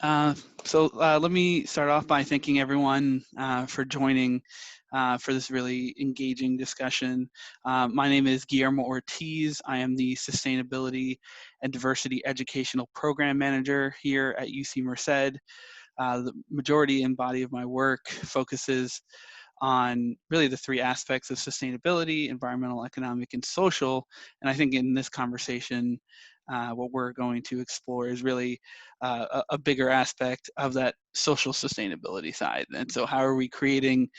Let me start off by thanking everyone for joining for this really engaging discussion. My name is Guillermo Ortiz. I am the Sustainability and Diversity Educational Program Manager here at UC Merced. The majority and body of my work focuses on really the three aspects of sustainability: environmental, economic, and social. And I think in this conversation, what we're going to explore is really a bigger aspect of that social sustainability side. And so how are we creating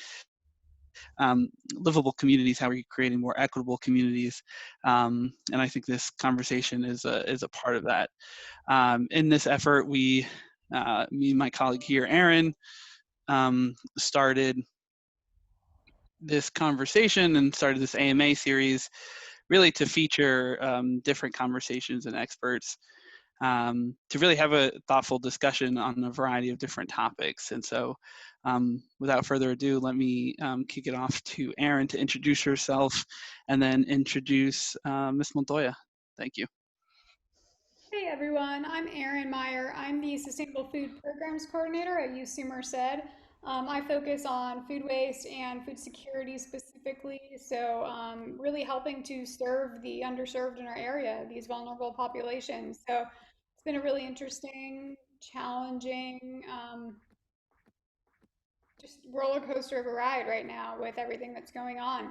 livable communities? How are we creating more equitable communities? And I think this conversation is a part of that. In this effort, me and my colleague here, Aaron, started this conversation and started this AMA series really to feature different conversations and experts to really have a thoughtful discussion on a variety of different topics. And so without further ado, let me kick it off to Erin to introduce herself and then introduce Ms. Montoya. Thank you. Hey everyone, I'm Erin Meyer. I'm the Sustainable Food Programs Coordinator at UC Merced. I focus on food waste and food security specifically, so really helping to serve the underserved in our area, these vulnerable populations. So it's been a really interesting, challenging, just roller coaster of a ride right now with everything that's going on.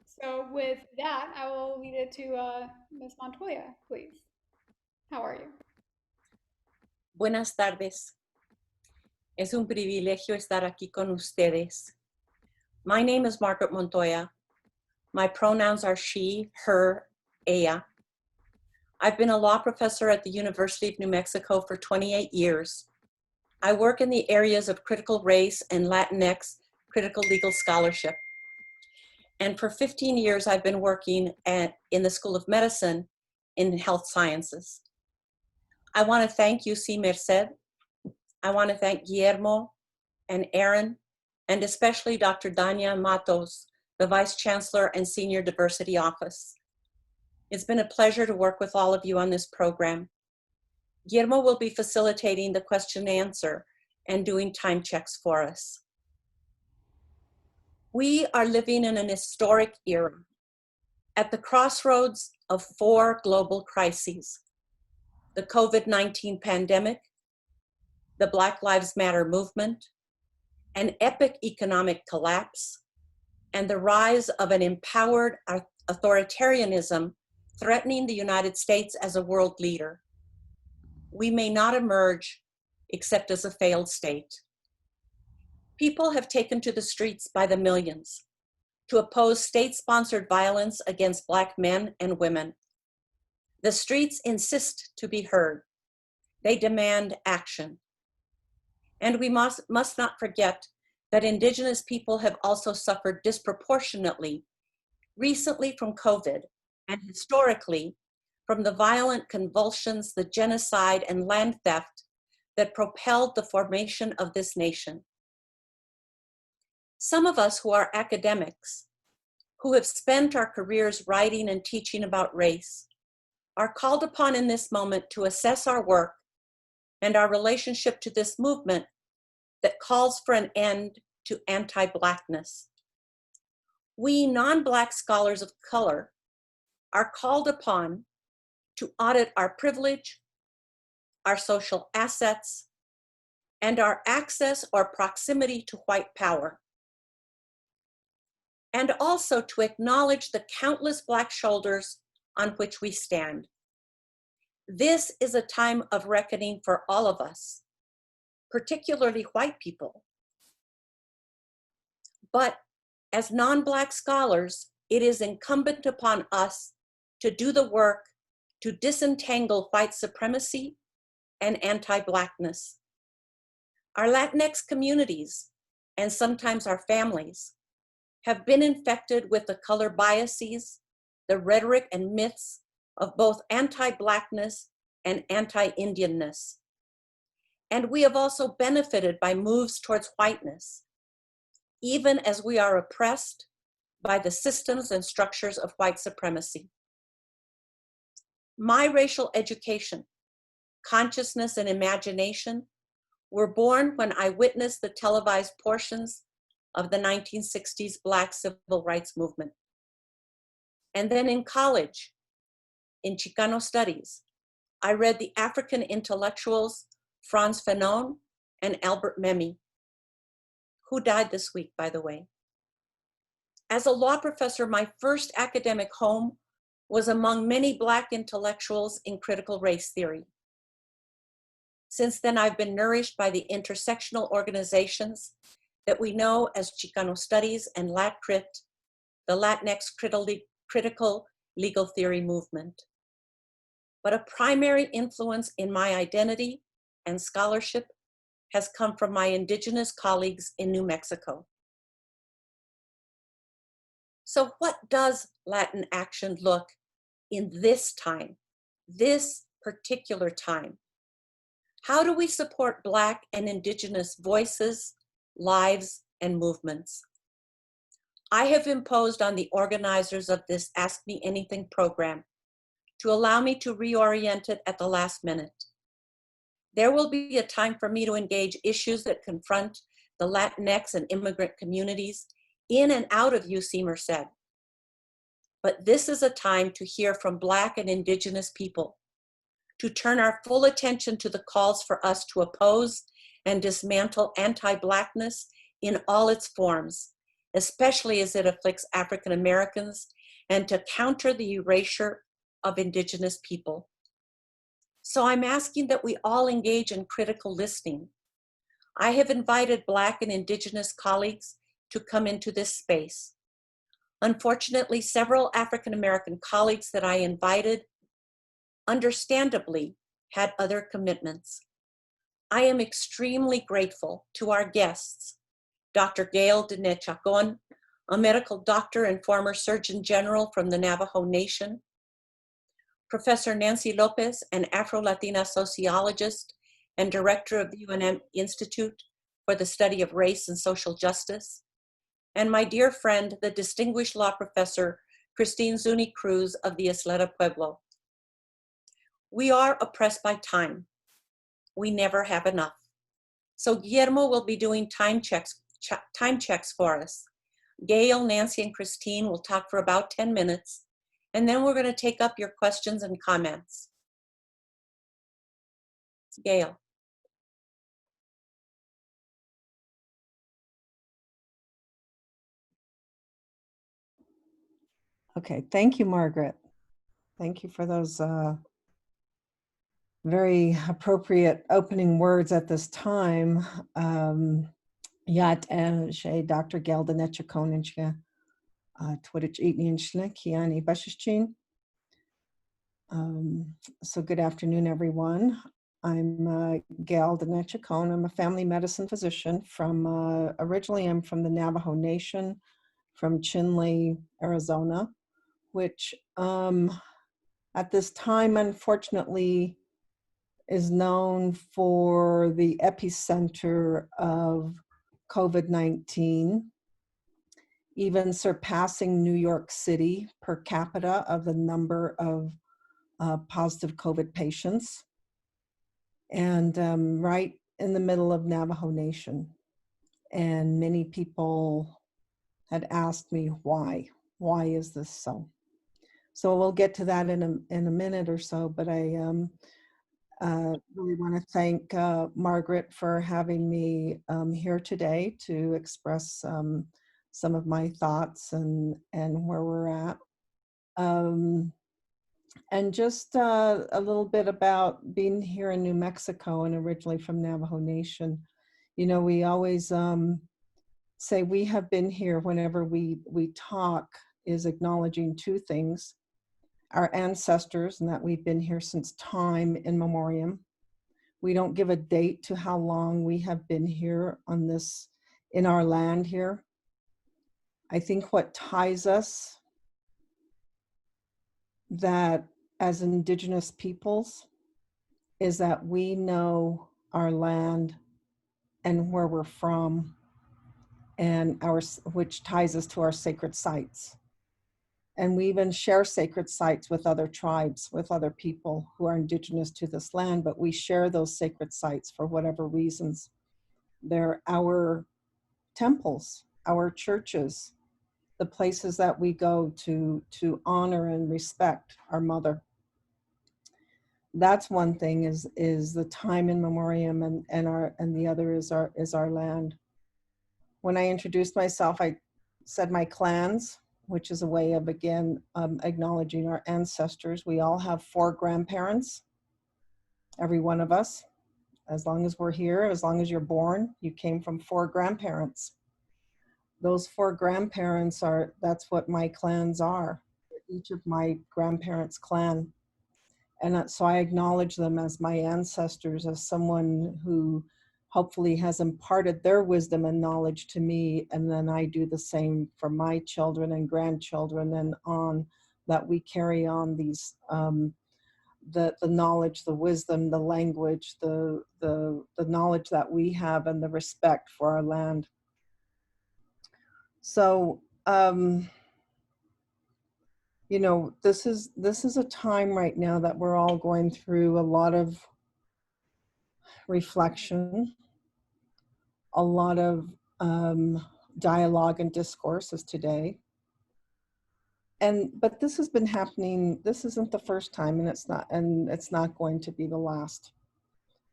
So with that, I will lead it to Ms. Montoya, please. How are you? Buenas tardes. Es un privilegio estar aquí con ustedes. My name is Margaret Montoya. My pronouns are she, her, ella. I've been a law professor at the University of New Mexico for 28 years. I work in the areas of critical race and Latinx critical legal scholarship. And for 15 years, I've been working in the School of Medicine in health sciences. I want to thank UC Merced. I want to thank Guillermo and Aaron, and especially Dr. Dania Matos, the Vice Chancellor and Senior Diversity Office. It's been a pleasure to work with all of you on this program. Guillermo will be facilitating the question and answer and doing time checks for us. We are living in an historic era, at the crossroads of 4 global crises: the COVID-19 pandemic, the Black Lives Matter movement, an epic economic collapse, and the rise of an empowered authoritarianism threatening the United States as a world leader. We may not emerge except as a failed state. People have taken to the streets by the millions to oppose state-sponsored violence against Black men and women. The streets insist to be heard. They demand action. And we must not forget that Indigenous people have also suffered disproportionately, recently from COVID, and historically from the violent convulsions, the genocide, and land theft that propelled the formation of this nation. Some of us who are academics, who have spent our careers writing and teaching about race, are called upon in this moment to assess our work and our relationship to this movement that calls for an end to anti-Blackness. We non-Black scholars of color are called upon to audit our privilege, our social assets, and our access or proximity to white power. And also to acknowledge the countless Black shoulders on which we stand. This is a time of reckoning for all of us, particularly white people. But as non-Black scholars, it is incumbent upon us to do the work to disentangle white supremacy and anti-Blackness. Our Latinx communities, and sometimes our families, have been infected with the color biases, the rhetoric and myths of both anti-Blackness and anti-Indianness. And we have also benefited by moves towards whiteness, even as we are oppressed by the systems and structures of white supremacy. My racial education consciousness, and imagination were born when I witnessed the televised portions of the 1960s Black civil rights movement. And then in college, in Chicano studies, I read the African intellectuals Frantz Fanon and Albert Memmi, who died this week, by the way. As a law professor, my first academic home was among many Black intellectuals in critical race theory. Since then, I've been nourished by the intersectional organizations that we know as Chicano Studies and LatCrit, the Latinx critical legal theory movement. But a primary influence in my identity and scholarship has come from my indigenous colleagues in New Mexico. So what does Latin action look in this time, this particular time? How do we support Black and indigenous voices, lives, and movements? I have imposed on the organizers of this Ask Me Anything program to allow me to reorient it at the last minute. There will be a time for me to engage issues that confront the Latinx and immigrant communities in and out of UC Merced. But this is a time to hear from Black and indigenous people, to turn our full attention to the calls for us to oppose and dismantle anti-Blackness in all its forms, especially as it afflicts African Americans, and to counter the erasure of indigenous people. So I'm asking that we all engage in critical listening. I have invited Black and indigenous colleagues to come into this space. Unfortunately, several African American colleagues that I invited understandably had other commitments. I am extremely grateful to our guests, Dr. Gayle Dine'Chacon, a medical doctor and former Surgeon General from the Navajo Nation, Professor Nancy Lopez, an Afro-Latina sociologist and director of the UNM Institute for the Study of Race and Social Justice, and my dear friend, the distinguished law professor, Christine Zuni Cruz of the Isleta Pueblo. We are oppressed by time. We never have enough. So Guillermo will be doing time checks for us. Gayle, Nancy, and Christine will talk for about 10 minutes, and then we're going to take up your questions and comments. Gayle. Okay, thank you, Margaret. Thank you for those very appropriate opening words at this time. Yat she Dr. Gayle Dine'Chacon and she Twitch ETHNICITY Kiani Bashichin. So good afternoon, everyone. I'm Gayle Dine'Chacon. I'm a family medicine physician from, originally I'm from the Navajo Nation, from Chinle, Arizona, which at this time, unfortunately, is known for the epicenter of COVID-19, even surpassing New York City per capita of the number of positive COVID patients, and right in the middle of Navajo Nation. And many people had asked me why is this so? So we'll get to that in a minute or so, but I really want to thank Margaret for having me here today to express some of my thoughts and where we're at. And just a little bit about being here in New Mexico and originally from Navajo Nation. You know, we always say we have been here whenever we talk is acknowledging two things. Our ancestors, and that we've been here since time immemorial. We don't give a date to how long we have been here on this, in our land here. I think what ties us, that as indigenous peoples, is that we know our land and where we're from, and which ties us to our sacred sites. And we even share sacred sites with other tribes, with other people who are indigenous to this land, but we share those sacred sites for whatever reasons. They're our temples, our churches, the places that we go to honor and respect our mother. That's one thing, is the time in memoriam, and the other is our land. When I introduced myself, I said my clans, which is a way of, again, acknowledging our ancestors. We all have 4 grandparents, every one of us. As long as we're here, as long as you're born, you came from 4 grandparents. Those 4 grandparents that's what my clans are, each of my grandparents' clan. And so I acknowledge them as my ancestors, as someone who hopefully has imparted their wisdom and knowledge to me, and then I do the same for my children and grandchildren and on, that we carry on these, the knowledge, the wisdom, the language, the knowledge that we have, and the respect for our land. So, you know, this is a time right now that we're all going through a lot of reflection, a lot of dialogue and discourses today. But this has been happening. This isn't the first time, and it's not going to be the last.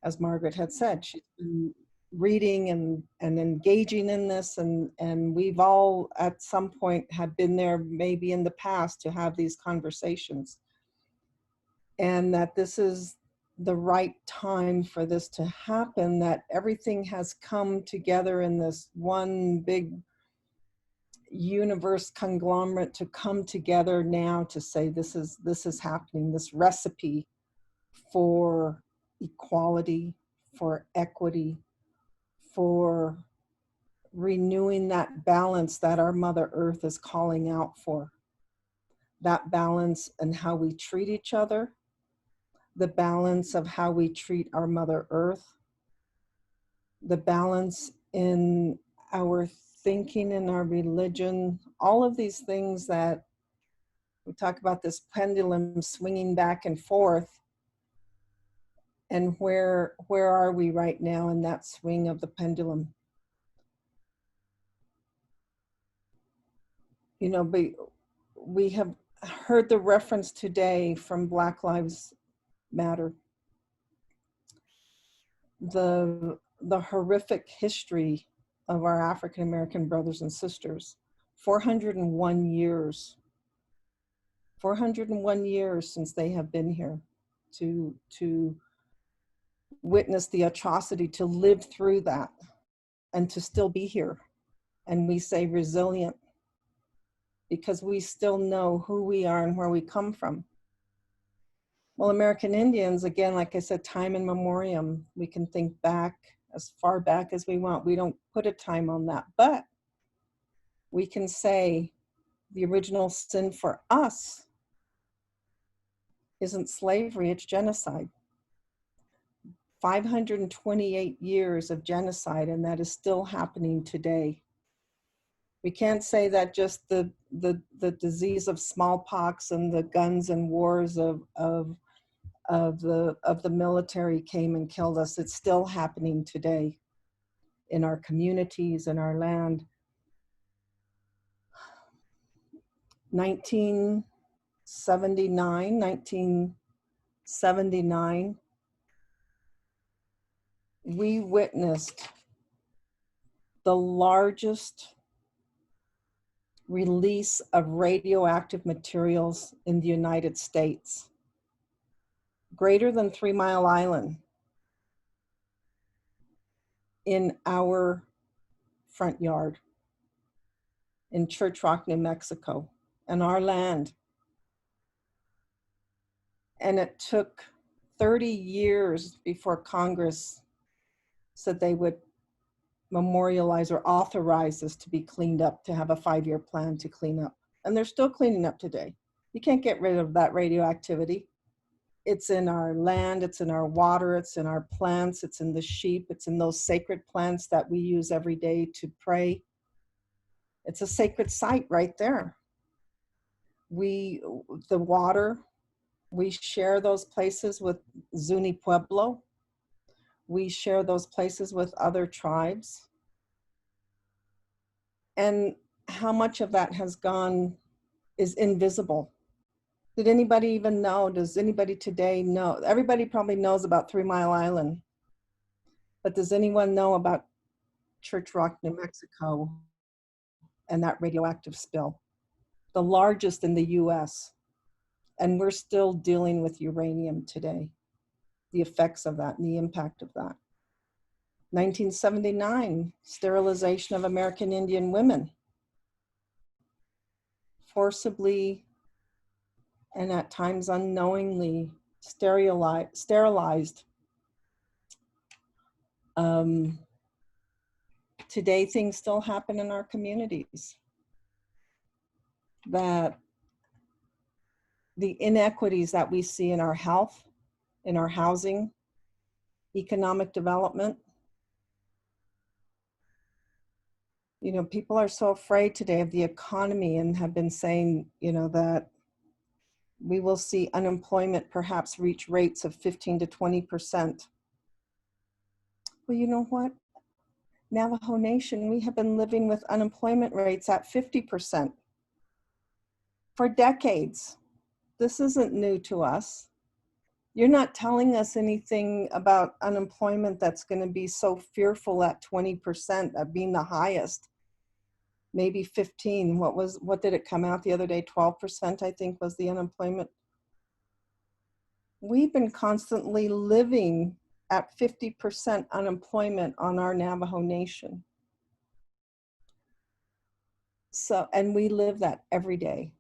As Margaret had said, she's been reading and engaging in this, and we've all at some point have been there, maybe in the past, to have these conversations, and that this is the right time for this to happen, that everything has come together in this one big universe conglomerate to come together now to say this is happening, this recipe for equality, for equity, for renewing that balance that our Mother Earth is calling out for. That balance in how we treat each other, the balance of how we treat our Mother Earth, the balance in our thinking, in our religion, all of these things that we talk about, this pendulum swinging back and forth. And where are we right now in that swing of the pendulum? You know, we have heard the reference today from Black Lives Matter, the horrific history of our African American brothers and sisters. 401 years. 401 years since they have been here to witness the atrocity, to live through that, and to still be here. And we say resilient, because we still know who we are and where we come from. Well, American Indians, again, like I said, time in memoriam, we can think back as far back as we want. We don't put a time on that, but we can say the original sin for us isn't slavery, it's genocide. 528 years of genocide, and that is still happening today. We can't say that just the disease of smallpox and the guns and wars of the military came and killed us. It's still happening today in our communities, in our land. 1979, we witnessed the largest release of radioactive materials in the United States, greater than 3 Mile Island, in our front yard, in Church Rock, New Mexico, and our land. And it took 30 years before Congress said they would memorialize or authorize this to be cleaned up, to have a 5-year plan to clean up. And they're still cleaning up today. You can't get rid of that radioactivity. It's in our land, it's in our water, it's in our plants, it's in the sheep, it's in those sacred plants that we use every day to pray. It's a sacred site right there. the water, we share those places with Zuni Pueblo. We share those places with other tribes. And how much of that has gone is invisible. Did anybody even know? Does anybody today know? Everybody probably knows about 3 Mile Island, but does anyone know about Church Rock, New Mexico, and that radioactive spill? The largest in the US. And we're still dealing with uranium today, the effects of that and the impact of that. 1979, sterilization of American Indian women. Forcibly and at times unknowingly sterilized. Today, things still happen in our communities. That the inequities that we see in our health, in our housing, economic development. You know, people are so afraid today of the economy and have been saying, you know, that we will see unemployment perhaps reach rates of 15 to 20%. Well, you know what? Navajo Nation, we have been living with unemployment rates at 50% for decades. This isn't new to us. You're not telling us anything about unemployment that's going to be so fearful at 20%, at being the highest. Maybe 15. What did it come out the other day? 12%, I think, was the unemployment. We've been constantly living at 50% unemployment on our Navajo Nation. So, and we live that every day.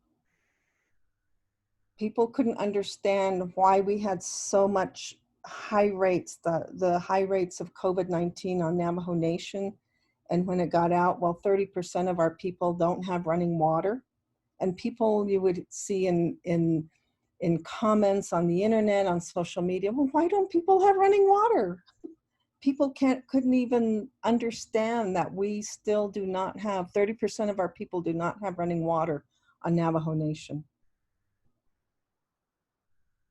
People couldn't understand why we had so much high rates, the high rates of COVID-19 on Navajo Nation. And when it got out, well, 30% of our people don't have running water. And people you would see in comments on the internet, on social media, well, why don't people have running water? People couldn't even understand that we still do not have, 30% of our people do not have running water on Navajo Nation.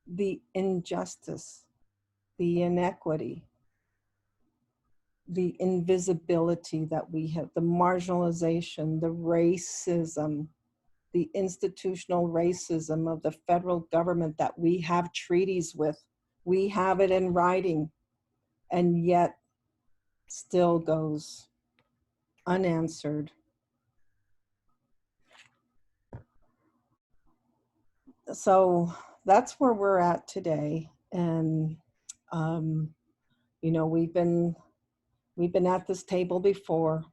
The injustice, the inequity, the invisibility that we have, the marginalization, the racism, the institutional racism of the federal government that we have treaties with. We have it in writing, and yet still goes unanswered. So that's where we're at today. And, you know, we've been at this table before.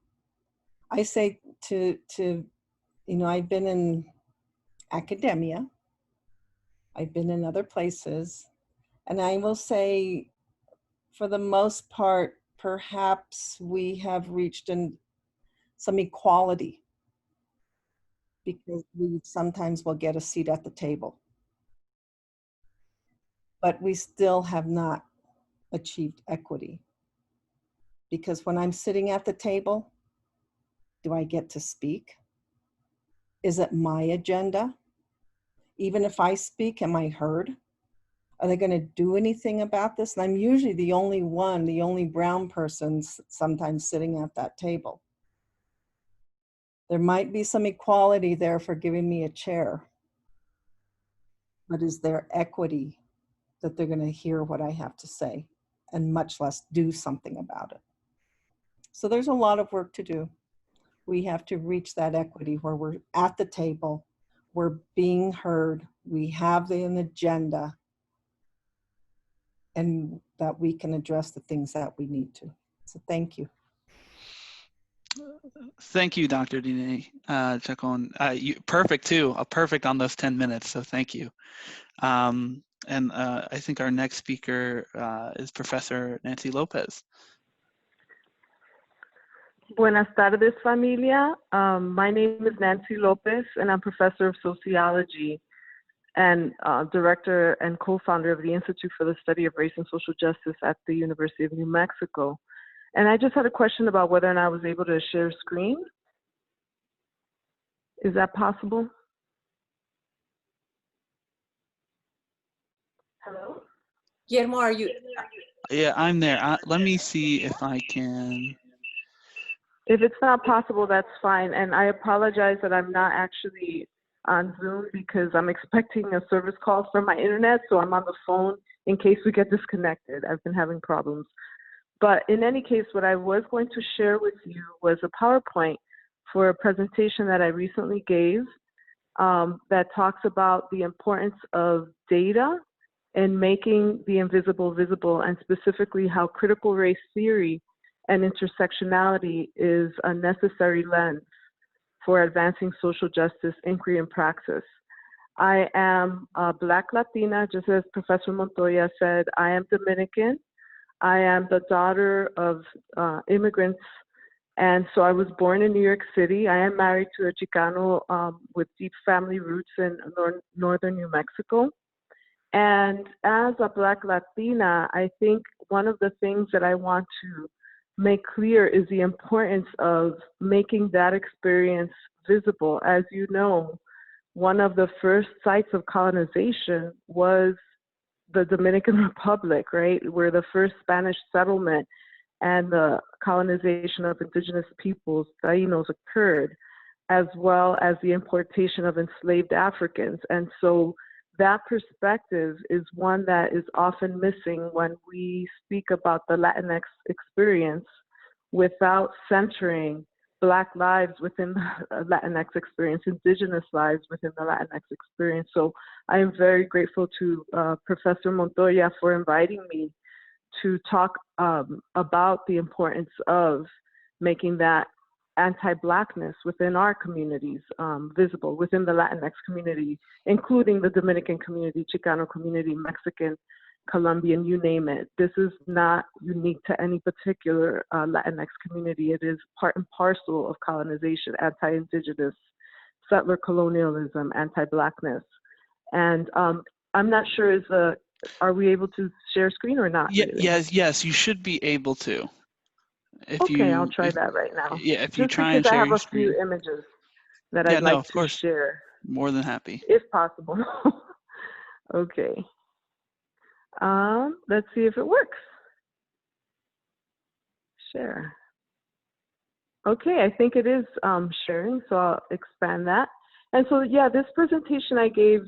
I say to you know, I've been in academia, I've been in other places, and I will say, for the most part, perhaps we have reached some equality because we sometimes will get a seat at the table. But we still have not achieved equity. Because when I'm sitting at the table, do I get to speak? Is it my agenda? Even if I speak, am I heard? Are they going to do anything about this? And I'm usually the only one, the only brown person sometimes sitting at that table. There might be some equality there for giving me a chair. But is there equity that they're going to hear what I have to say and much less do something about it? So there's a lot of work to do. We have to reach that equity where we're at the table, we're being heard, we have an agenda, and that we can address the things that we need to. So thank you. Thank you, Dr. Dine'Chacon. Perfect too, perfect on those 10 minutes, so thank you. And I think our next speaker is Professor Nancy Lopez. Buenas tardes, familia. My name is Nancy Lopez, and I'm Professor of Sociology and Director and Co-founder of the Institute for the Study of Race and Social Justice at the University of New Mexico. And I just had a question about whether or not I was able to share screen. Is that possible? Hello? Guillermo, are you? Yeah, I'm there. Let me see if I can. If it's not possible, that's fine. And I apologize that I'm not actually on Zoom because I'm expecting a service call from my internet, so I'm on the phone in case we get disconnected. I've been having problems. But in any case, what I was going to share with you was a PowerPoint for a presentation that I recently gave that talks about the importance of data in making the invisible visible, and specifically how critical race theory and intersectionality is a necessary lens for advancing social justice inquiry and praxis. I am a Black Latina, just as Professor Montoya said. I am Dominican. I am the daughter of immigrants, and so I was born in New York City. I am married to a Chicano with deep family roots in northern New Mexico. And as a Black Latina, I think one of the things that I want to make clear is the importance of making that experience visible. As you know, one of the first sites of colonization was the Dominican Republic, right? Where the first Spanish settlement and the colonization of indigenous peoples, Taínos, occurred, as well as the importation of enslaved Africans. And so that perspective is one that is often missing when we speak about the Latinx experience without centering Black lives within the Latinx experience, indigenous lives within the Latinx experience. So I am very grateful to Professor Montoya for inviting me to talk about the importance of making that anti-Blackness within our communities visible, within the Latinx community, including the Dominican community, Chicano community, Mexican, Colombian, you name it. This is not unique to any particular Latinx community. It is part and parcel of colonization, anti-indigenous, settler colonialism, anti-Blackness. And I'm not sure, are we able to share screen or not? Yeah, really? yes, you should be able to. Okay, I'll try that right now. Yeah, if you Just try because and I share have your a few screen. images that Yeah, I'd no, like of to course. share. More than happy. If possible. Okay. Let's see if it works. Share. Okay, I think it is sharing, so I'll expand that. And so, yeah, this presentation I gave,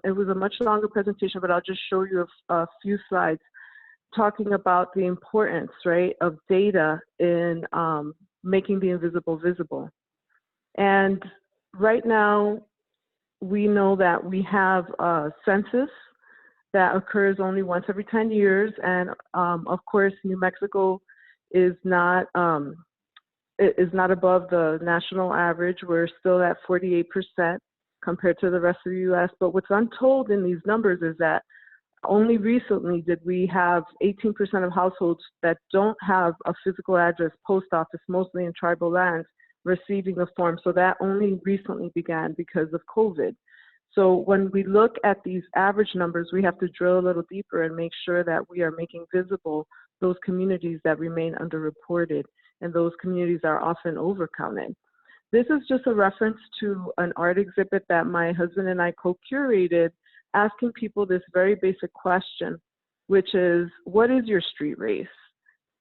it was a much longer presentation, but I'll just show you a few slides talking about the importance, right, of data in making the invisible visible. And right now, we know that we have a census that occurs only once every 10 years. And of course, New Mexico is not above the national average. We're still at 48% compared to the rest of the US. But what's untold in these numbers is that only recently did we have 18% of households that don't have a physical address, post office, mostly in tribal lands, receiving the form. So that only recently began because of COVID. So when we look at these average numbers, we have to drill a little deeper and make sure that we are making visible those communities that remain underreported, and those communities are often overcounted. This is just a reference to an art exhibit that my husband and I co-curated, asking people this very basic question, which is, what is your street race?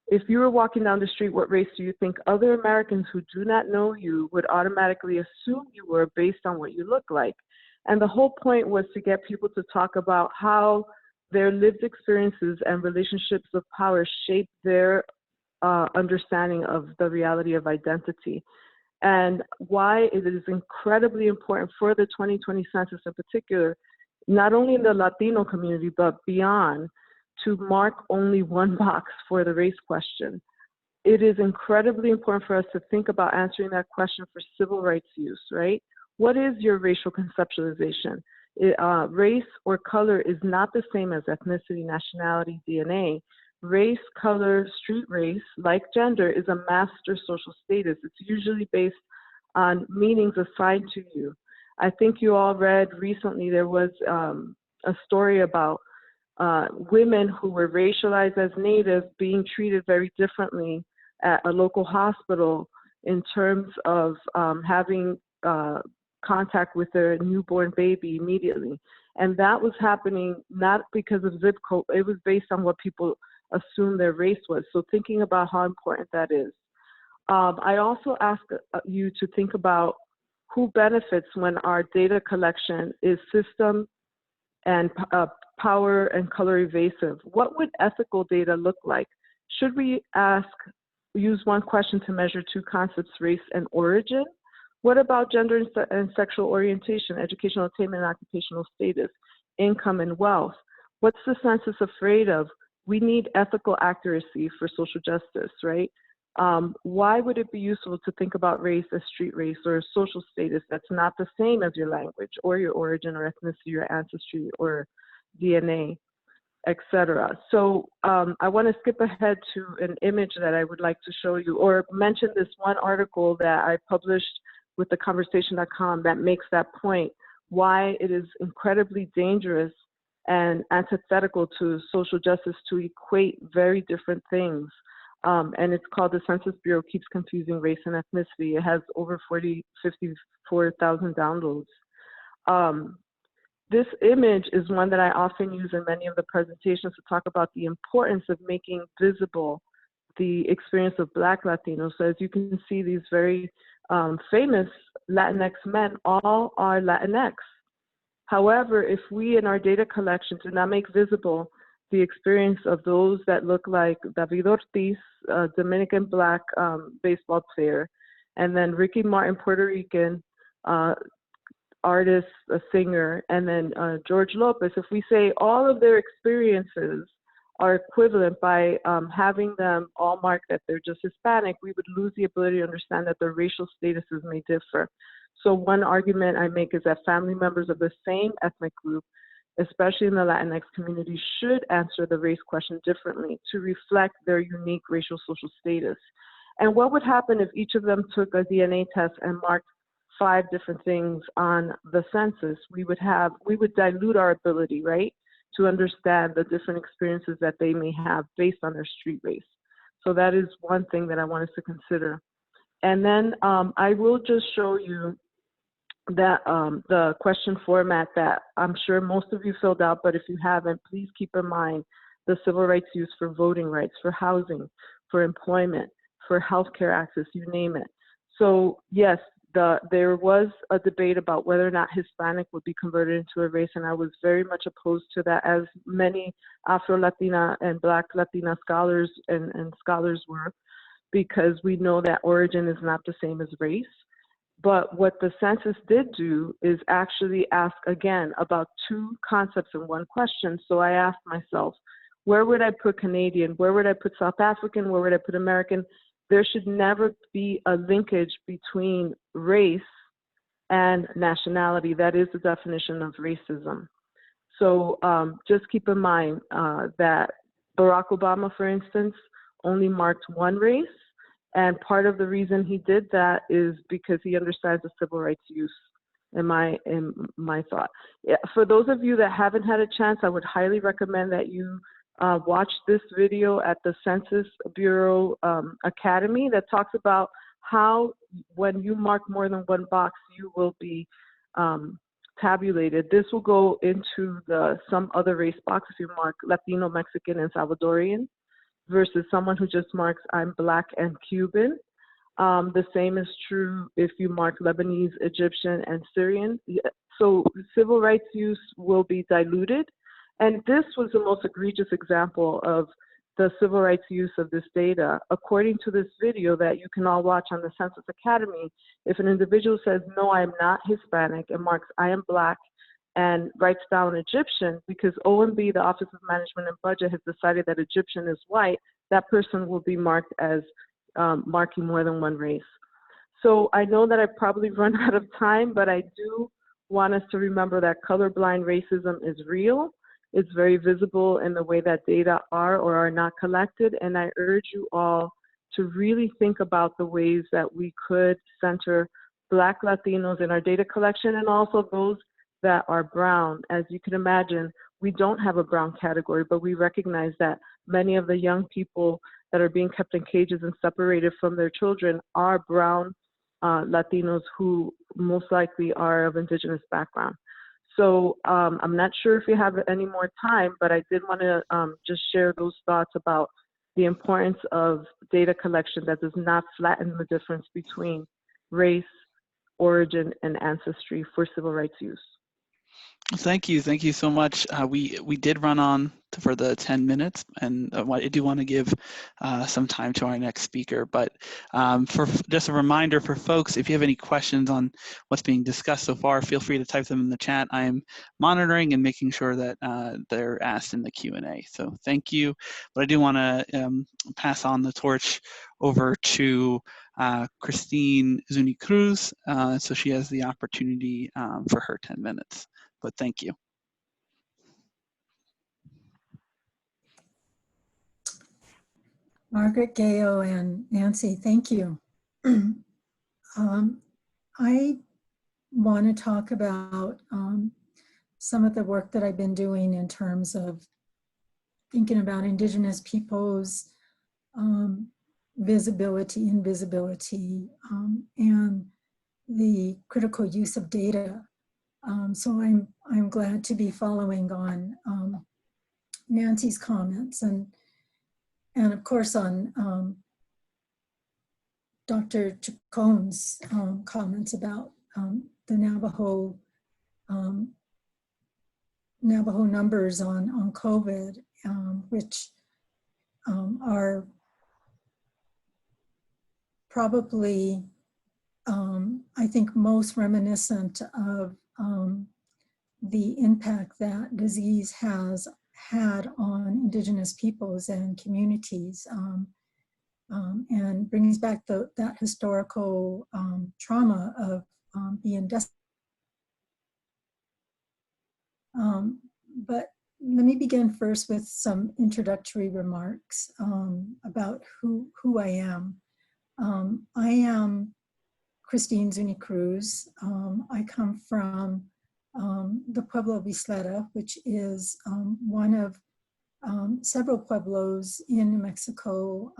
If you were walking down the street, what race do you think other Americans who do not know you would automatically assume you were based on what you look like? And the whole point was to get people to talk about how their lived experiences and relationships of power shape their understanding of the reality of identity, and why it is incredibly important for the 2020 census in particular, not only in the Latino community, but beyond, to mark only one box for the race question. It is incredibly important for us to think about answering that question for civil rights use, right? What is your racial conceptualization? Race or color is not the same as ethnicity, nationality, DNA. Race, color, street race, like gender, is a master social status. It's usually based on meanings assigned to you. I think you all read recently, there was a story about women who were racialized as Native being treated very differently at a local hospital in terms of having contact with their newborn baby immediately. And that was happening not because of zip code, it was based on what people assumed their race was. So thinking about how important that is. I also ask you to think about who benefits when our data collection is system and power and color evasive. What would ethical data look like? Should we use one question to measure two concepts, race and origin? What about gender and sexual orientation, educational attainment and occupational status, income and wealth? What's the census afraid of? We need ethical accuracy for social justice, right? Why would it be useful to think about race as street race or social status that's not the same as your language or your origin or ethnicity or ancestry or DNA, etc.? So I want to skip ahead to an image that I would like to show you, or mention this one article that I published with theconversation.com that makes that point, why it is incredibly dangerous and antithetical to social justice to equate very different things. And it's called The Census Bureau Keeps Confusing Race and Ethnicity. It has over 54,000 downloads. This image is one that I often use in many of the presentations to talk about the importance of making visible the experience of Black Latinos. So as you can see, these very famous Latinx men all are Latinx. However, if we in our data collection do not make visible the experience of those that look like David Ortiz, Dominican Black baseball player, and then Ricky Martin, Puerto Rican artist, a singer, and then George Lopez, if we say all of their experiences are equivalent by having them all marked that they're just Hispanic, we would lose the ability to understand that their racial statuses may differ. So one argument I make is that family members of the same ethnic group, especially in the Latinx community, should answer the race question differently to reflect their unique racial social status. And what would happen if each of them took a DNA test and marked 5 different things on the census? We would dilute our ability, right, to understand the different experiences that they may have based on their street race. So that is one thing that I want us to consider. And then I will just show you that the question format that I'm sure most of you filled out, but if you haven't, please keep in mind the civil rights used for voting rights, for housing, for employment, for healthcare access, you name it. So yes, there was a debate about whether or not Hispanic would be converted into a race, and I was very much opposed to that, as many Afro-Latina and Black Latina scholars and scholars were, because we know that origin is not the same as race. But what the census did do is actually ask again about 2 concepts in one question. So I asked myself, where would I put Canadian? Where would I put South African? Where would I put American? There should never be a linkage between race and nationality. That is the definition of racism. So just keep in mind that Barack Obama, for instance, only marked one race. And part of the reason he did that is because he understands the civil rights use, in my thought. Yeah, for those of you that haven't had a chance, I would highly recommend that you watch this video at the Census Bureau Academy that talks about how when you mark more than one box, you will be tabulated. This will go into the some other race box if you mark Latino, Mexican, and Salvadorian, versus someone who just marks I'm Black and Cuban. The same is true if you mark Lebanese, Egyptian, and Syrian. So civil rights use will be diluted. And this was the most egregious example of the civil rights use of this data. According to this video that you can all watch on the Census Academy, if an individual says, no, I am not Hispanic, and marks I am Black, and writes down Egyptian, because OMB, the Office of Management and Budget, has decided that Egyptian is white, that person will be marked as marking more than one race. So I know that I probably run out of time, but I do want us to remember that colorblind racism is real. It's very visible in the way that data are or are not collected. And I urge you all to really think about the ways that we could center Black Latinos in our data collection, and also those that are brown. As you can imagine, we don't have a brown category, but we recognize that many of the young people that are being kept in cages and separated from their children are brown Latinos who most likely are of indigenous background. So I'm not sure if you have any more time, but I did want to just share those thoughts about the importance of data collection that does not flatten the difference between race, origin, and ancestry for civil rights use. Thank you so much. We did run on for the 10 minutes, and I do want to give some time to our next speaker. But for just a reminder for folks, if you have any questions on what's being discussed so far, feel free to type them in the chat. I am monitoring and making sure that they're asked in the Q&A. So thank you. But I do want to pass on the torch over to Christine Zuni Cruz, so she has the opportunity for her 10 minutes. But thank you. Margaret, Gayle, and Nancy, thank you. I want to talk about some of the work that I've been doing in terms of thinking about Indigenous peoples' visibility, invisibility, and the critical use of data. So I'm glad to be following on Nancy's comments and of course on Dr. Chacon's comments about the Navajo numbers on COVID, which are probably, I think, most reminiscent of the impact that disease has had on Indigenous peoples and communities, and brings back that historical trauma of being desperate. But let me begin first with some introductory remarks about who I am. I am Christine Zuni Cruz. I come from the Pueblo of Isleta, which is one of several pueblos in New Mexico,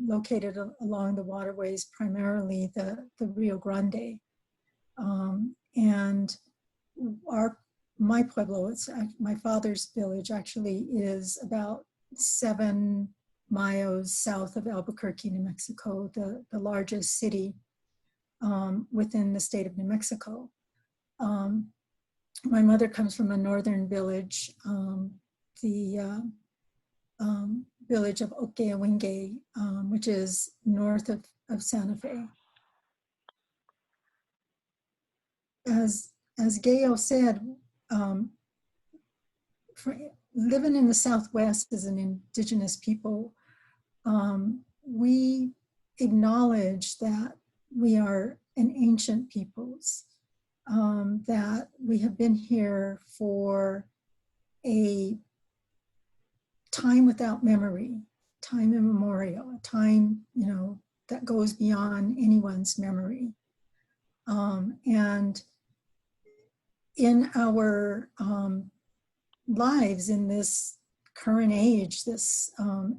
located along the waterways, primarily the Rio Grande. And my pueblo, my father's village, actually is about 7 miles south of Albuquerque, New Mexico, the largest city within the state of New Mexico. My mother comes from a northern village, the village of Okeawinge, which is north of Santa Fe. As Gayle said, living in the Southwest as an Indigenous people, we acknowledge that we are an ancient peoples, that we have been here for a time without memory, time immemorial, a time, that goes beyond anyone's memory. And in our lives in this current age, this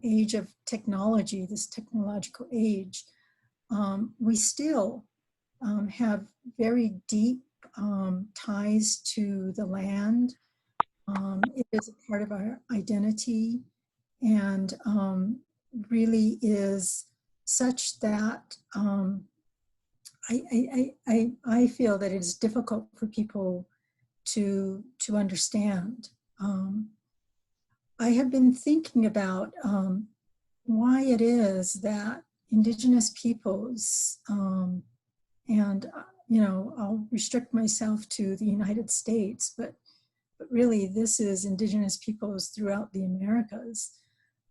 age of technology, this technological age, we still have very deep ties to the land. It is a part of our identity, and really is such that I feel that it is difficult for people to understand. I have been thinking about why it is that Indigenous peoples, and I'll restrict myself to the United States, but really this is Indigenous peoples throughout the Americas,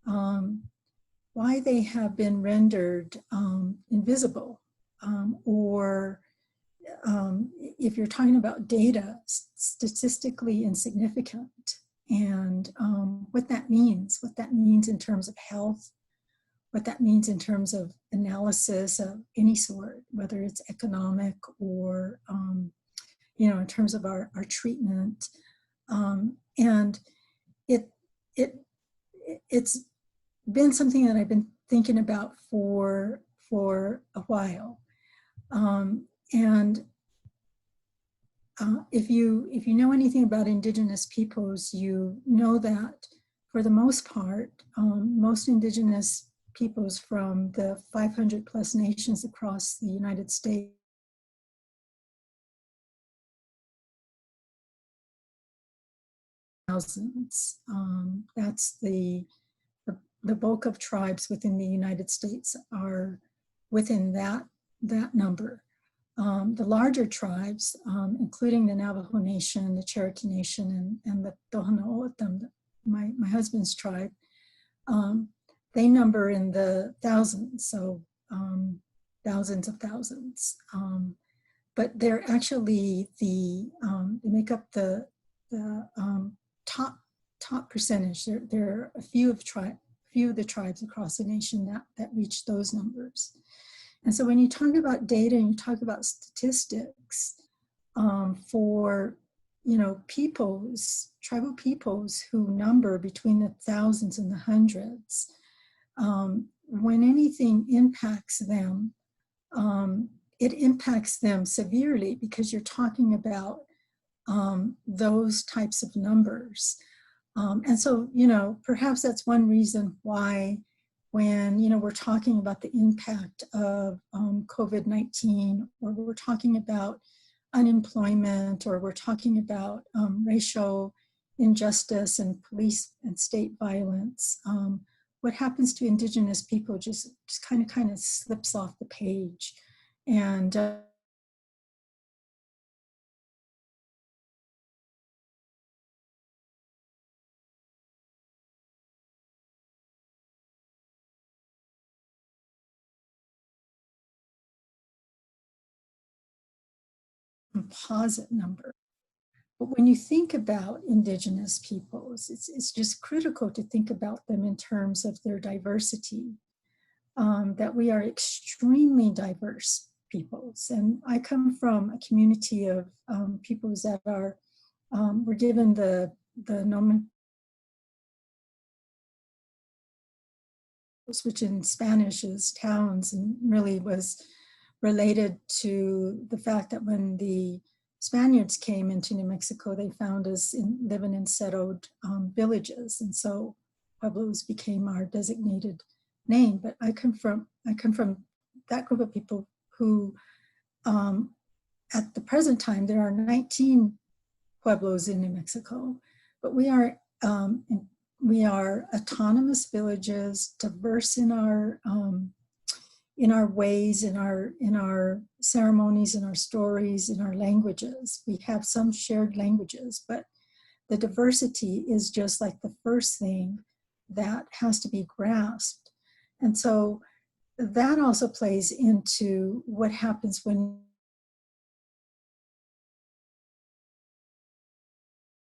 why they have been rendered invisible, or if you're talking about data, statistically insignificant, and what that means in terms of health, what that means in terms of analysis of any sort, whether it's economic or, in terms of our treatment. And it's been something that I've been thinking about for a while. And if you know anything about indigenous peoples, you know that for the most part, most indigenous peoples from the 500 plus nations across the United States thousands. That's the bulk of tribes within the United States are within that number. The larger tribes, including the Navajo Nation, the Cherokee Nation, and the Tohono O'odham, my husband's tribe, they number in the thousands, so thousands of thousands. But they're actually they make up the top percentage. There are a few of the tribes across the nation that reach those numbers. And so when you talk about data and you talk about statistics for, peoples, tribal peoples who number between the thousands and the hundreds, when anything impacts them, it impacts them severely because you're talking about those types of numbers. And so, perhaps that's one reason why when, we're talking about the impact of COVID-19, or we're talking about unemployment, or we're talking about racial injustice and police and state violence, what happens to indigenous people just kind of slips off the page. And composite number. But when you think about indigenous peoples, it's just critical to think about them in terms of their diversity, that we are extremely diverse peoples. And I come from a community of peoples that are, were given the nomenclature, which in Spanish is towns, and really was related to the fact that when the Spaniards came into New Mexico, they found us living in settled villages, and so pueblos became our designated name. But I come from that group of people who, at the present time, there are 19 pueblos in New Mexico, but we are autonomous villages, diverse in our ways, in our ceremonies, in our stories, in our languages. We have some shared languages, but the diversity is just like the first thing that has to be grasped. And so that also plays into what happens when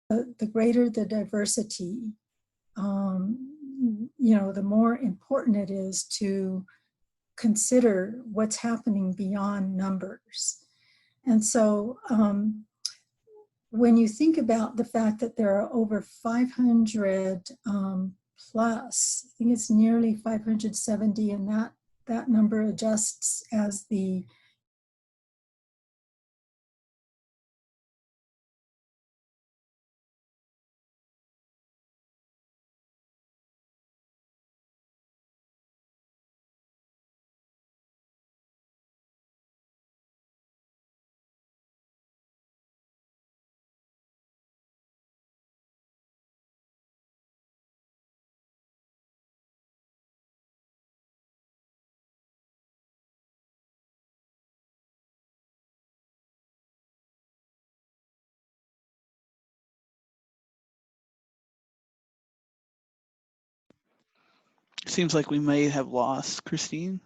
the greater the diversity, the more important it is to consider what's happening beyond numbers. And so when you think about the fact that there are over 500 plus, I think it's nearly 570, and that number adjusts as the Seems like we may have lost Christine.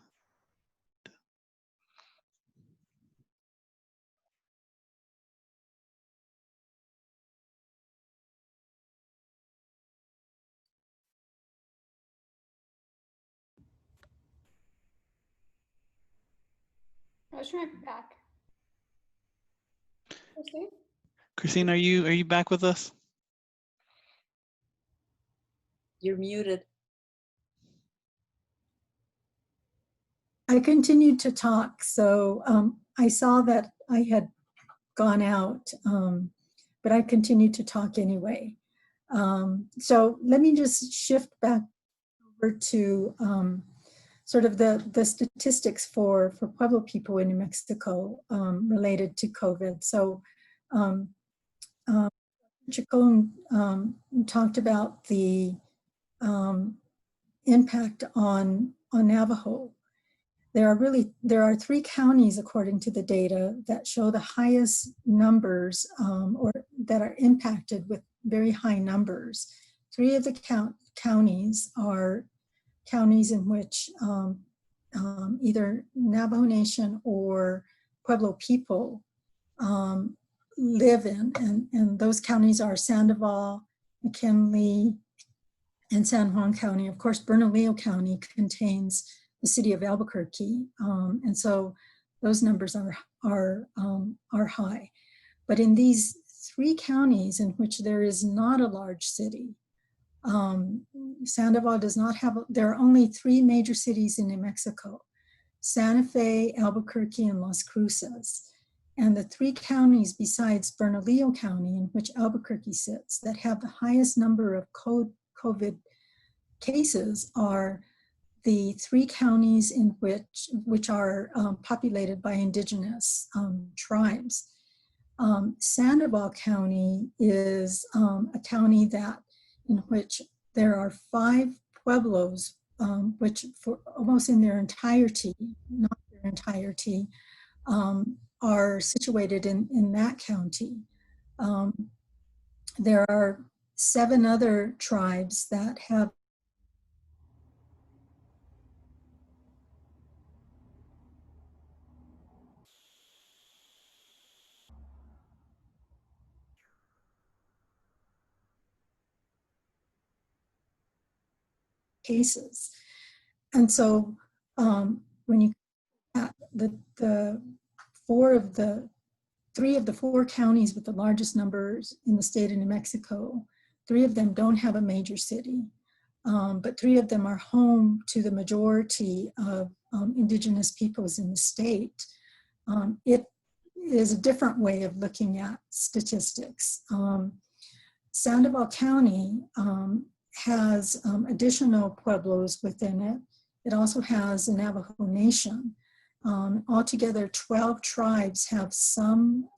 She might be back. Christine? Christine, are you back with us? You're muted. I continued to talk, so I saw that I had gone out, but I continued to talk anyway. So let me just shift back over to sort of the statistics for Pueblo people in New Mexico related to COVID. So Chacon talked about the impact on Navajo. There are 3 counties, according to the data, that show the highest numbers or that are impacted with very high numbers. 3 of the counties are counties in which either Navajo Nation or Pueblo people live in, and those counties are Sandoval, McKinley, and San Juan County. Of course, Bernalillo County contains the city of Albuquerque, and so those numbers are high. But in these 3 counties in which there is not a large city, Sandoval does not have, there are only 3 major cities in New Mexico: Santa Fe, Albuquerque, and Las Cruces. And the 3 counties besides Bernalillo County, in which Albuquerque sits, that have the highest number of COVID cases are the 3 counties in which are populated by indigenous tribes. Sandoval County is a county in which there are 5 pueblos, which for almost in their entirety, not their entirety, are situated in that county. There are 7 other tribes that have cases. And so when you at the 3 of the 4 counties with the largest numbers in the state of New Mexico, 3 of them don't have a major city, but 3 of them are home to the majority of indigenous peoples in the state. It is a different way of looking at statistics. Sandoval County has additional pueblos within it. It also has the Navajo Nation. Altogether, 12 tribes have some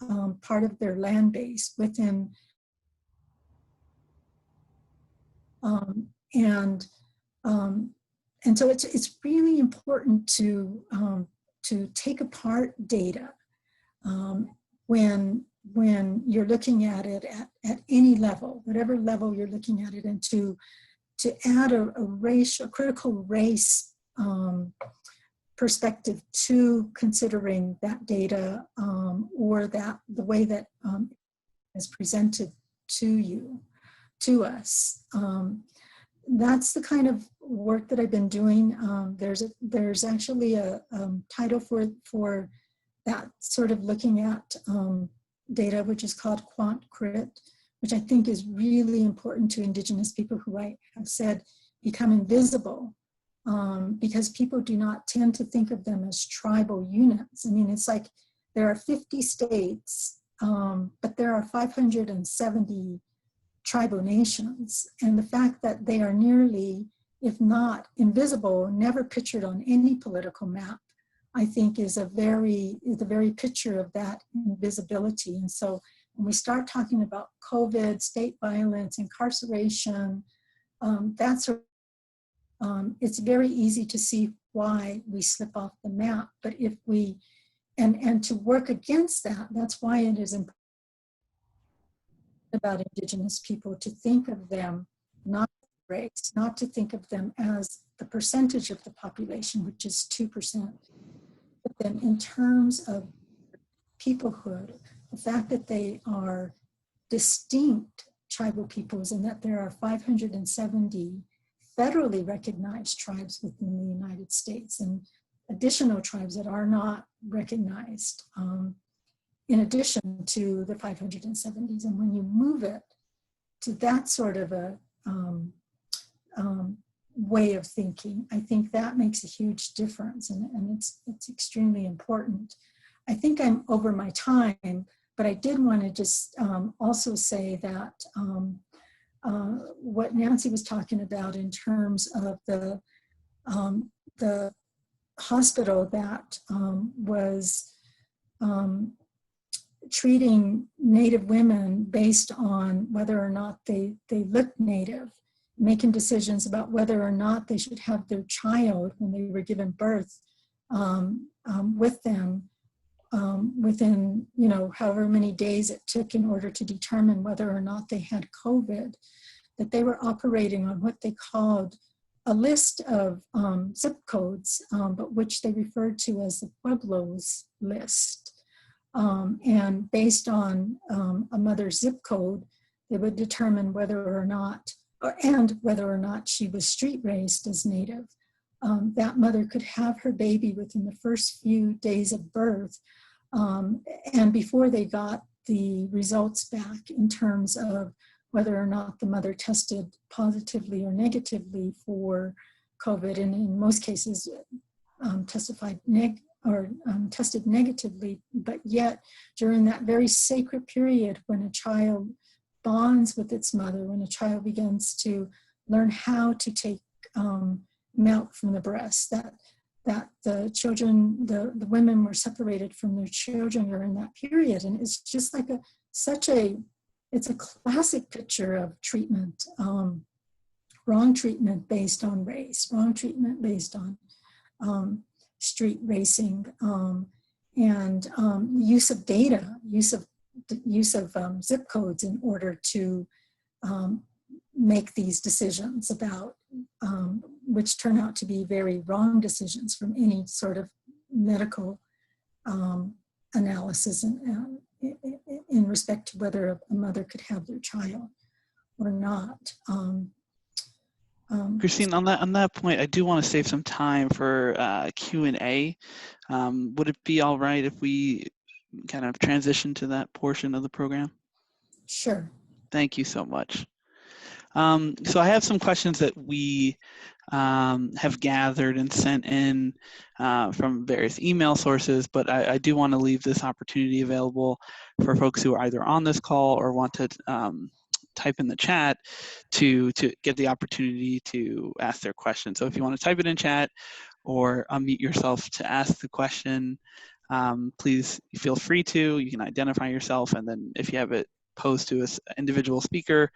part of their land base within, and so it's really important to take apart data when you're looking at it at any level, whatever level you're looking at it, and to add a critical race perspective to considering that data or the way that is presented to us. That's the kind of work that I've been doing. There's actually a title for that sort of looking at data, which is called Quant Crit, which I think is really important to indigenous people who I have said become invisible, because people do not tend to think of them as tribal units. I mean, it's like there are 50 states, but there are 570 tribal nations. And the fact that they are nearly, if not invisible, never pictured on any political map, I think is the very picture of that invisibility. And so when we start talking about COVID, state violence, incarceration, it's very easy to see why we slip off the map. But if we, and to work against that, that's why it is important about indigenous people to think of them not as race, not to think of them as the percentage of the population, which is 2%, but then in terms of peoplehood, the fact that they are distinct tribal peoples and that there are 570 federally recognized tribes within the United States and additional tribes that are not recognized in addition to the 570s. And when you move it to that sort of a way of thinking, I think that makes a huge difference, and it's extremely important. I think I'm over my time, But I did want to just also say that what Nancy was talking about in terms of the hospital that was treating Native women based on whether or not they looked Native, making decisions about whether or not they should have their child when they were given birth with them within, you know, however many days it took in order to determine whether or not they had COVID, that they were operating on what they called a list of zip codes, but which they referred to as the Pueblos list. And based on a mother's zip code, they would determine whether or not, and whether or not she was street raised as Native. That mother could have her baby within the first few days of birth, and before they got the results back in terms of whether or not the mother tested positively or negatively for COVID, and in most cases tested negatively, but yet during that very sacred period when a child bonds with its mother, when a child begins to learn how to take milk from the breast, that the children, the women were separated from their children during that period. And it's just like it's a classic picture of treatment, wrong treatment based on race, wrong treatment based on street racing, and use of data, use of zip codes in order to make these decisions about, which turn out to be very wrong decisions from any sort of medical analysis in respect to whether a mother could have their child or not. Christine, on that point, I do want to save some time for Q&A. Would it be all right if we kind of transition to that portion of the program? Sure. Thank you so much. So I have some questions that we have gathered and sent in from various email sources, but I do want to leave this opportunity available for folks who are either on this call or want to type in the chat to get the opportunity to ask their question. So if you want to type it in chat or unmute yourself to ask the question, please feel free to. You can identify yourself, and then if you have it posed to an individual speaker,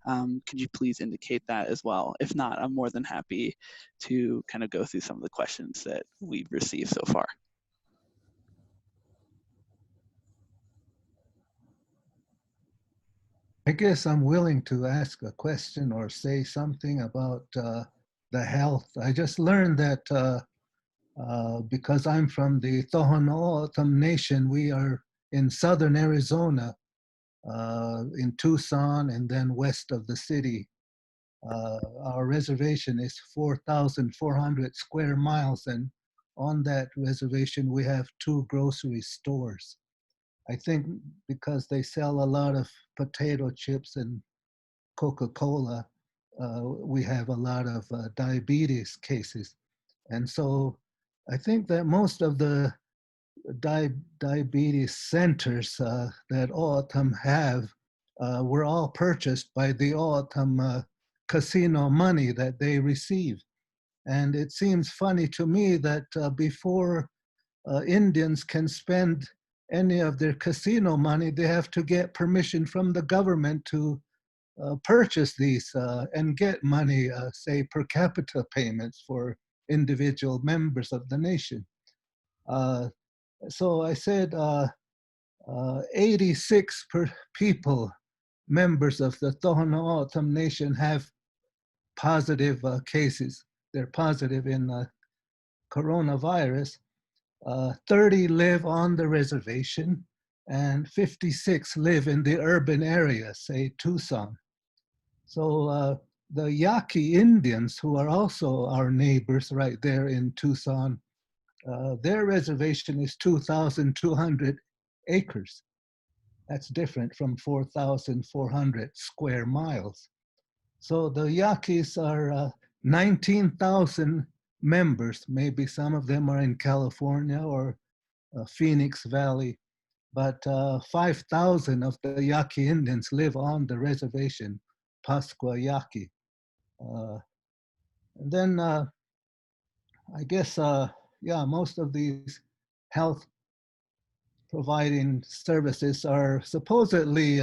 could you please indicate that as well? If not, I'm more than happy to kind of go through some of the questions that we've received so far. I guess I'm willing to ask a question or say something about the health. I just learned that because I'm from the Tohono O'odham Nation, we are in southern Arizona, in Tucson and then west of the city. Our reservation is 4,400 square miles, and on that reservation we have 2 grocery stores. I think because they sell a lot of potato chips and Coca-Cola, we have a lot of diabetes cases. And so I think that most of the diabetes centers that O'odham have were all purchased by the O'odham casino money that they receive. And it seems funny to me that before Indians can spend any of their casino money, they have to get permission from the government to purchase these and get money, say per capita payments for individual members of the nation. So I said 86 people, members of the Tohono O'odham Nation, have positive cases. They're positive in coronavirus. 30 live on the reservation, and 56 live in the urban area, say Tucson. So the Yaqui Indians, who are also our neighbors right there in Tucson, their reservation is 2,200 acres. That's different from 4,400 square miles. So the Yaquis are 19,000 members. Maybe some of them are in California or Phoenix Valley. but 5,000 of the Yaqui Indians live on the reservation, Pascua Yaqui. And then I guess, yeah, most of these health providing services are supposedly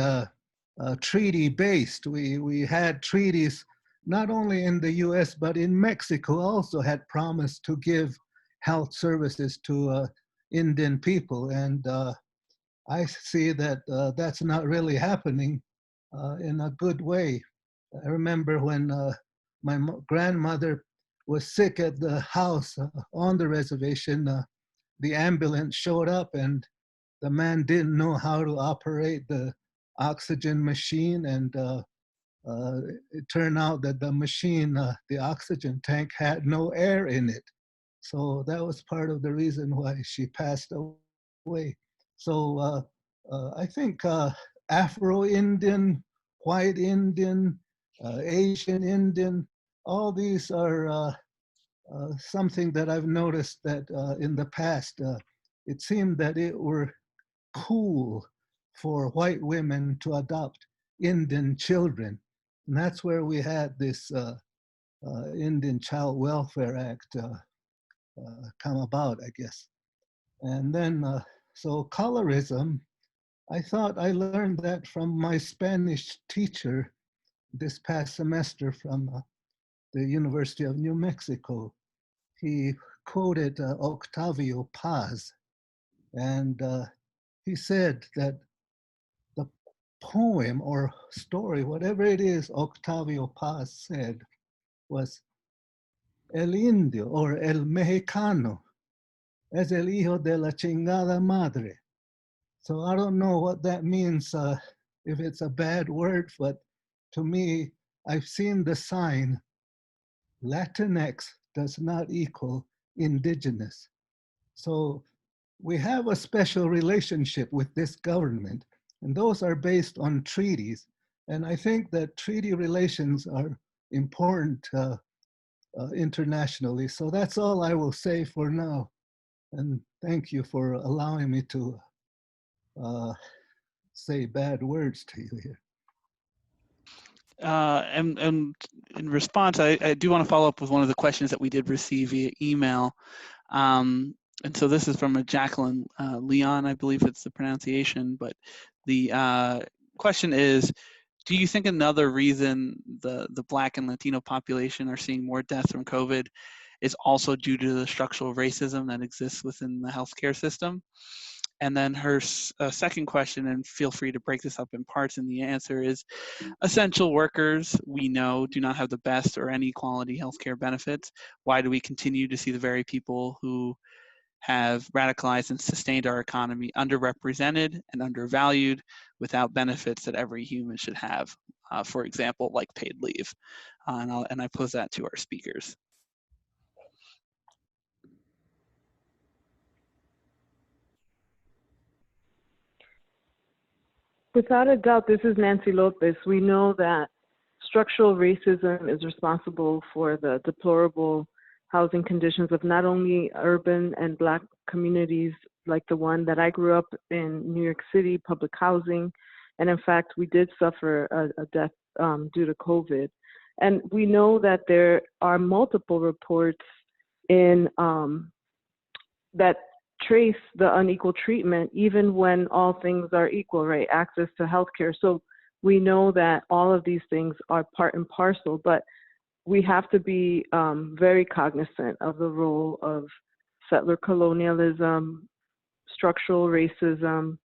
treaty-based. We had treaties not only in the US, but in Mexico also had promised to give health services to Indian people. And I see that that's not really happening in a good way. I remember when my grandmother was sick at the house on the reservation, the ambulance showed up and the man didn't know how to operate the oxygen machine, and it turned out that the machine, the oxygen tank, had no air in it. So that was part of the reason why she passed away. So I think Afro-Indian, White Indian, Asian Indian, all these are something that I've noticed that in the past, it seemed that it were cool for white women to adopt Indian children. And that's where we had this Indian Child Welfare Act come about, I guess. And then, so colorism, I thought I learned that from my Spanish teacher this past semester from the University of New Mexico. He quoted Octavio Paz, and he said that the poem or story, whatever it is Octavio Paz said, was el indio or el mexicano es el hijo de la chingada madre. So I don't know what that means, if it's a bad word, but to me, I've seen the sign, Latinx does not equal indigenous. So we have a special relationship with this government, and those are based on treaties. And I think that treaty relations are important internationally. So that's all I will say for now. And thank you for allowing me to say bad words to you here. And in response, I do want to follow up with one of the questions that we did receive via email. And so this is from a Jacqueline Leon, I believe it's the pronunciation, but the question is, do you think another reason the Black and Latino population are seeing more deaths from COVID is also due to the structural racism that exists within the healthcare system? And then her second question, and feel free to break this up in parts, and the answer is, essential workers, we know, do not have the best or any quality healthcare benefits. Why do we continue to see the very people who have radicalized and sustained our economy underrepresented and undervalued without benefits that every human should have? For example, like paid leave. And I pose that to our speakers. Without a doubt, this is Nancy Lopez. We know that structural racism is responsible for the deplorable housing conditions of not only urban and Black communities like the one that I grew up in, New York City, public housing. And in fact, we did suffer a death due to COVID. And we know that there are multiple reports in that trace the unequal treatment, even when all things are equal, right? Access to healthcare. So we know that all of these things are part and parcel, but we have to be very cognizant of the role of settler colonialism, structural racism,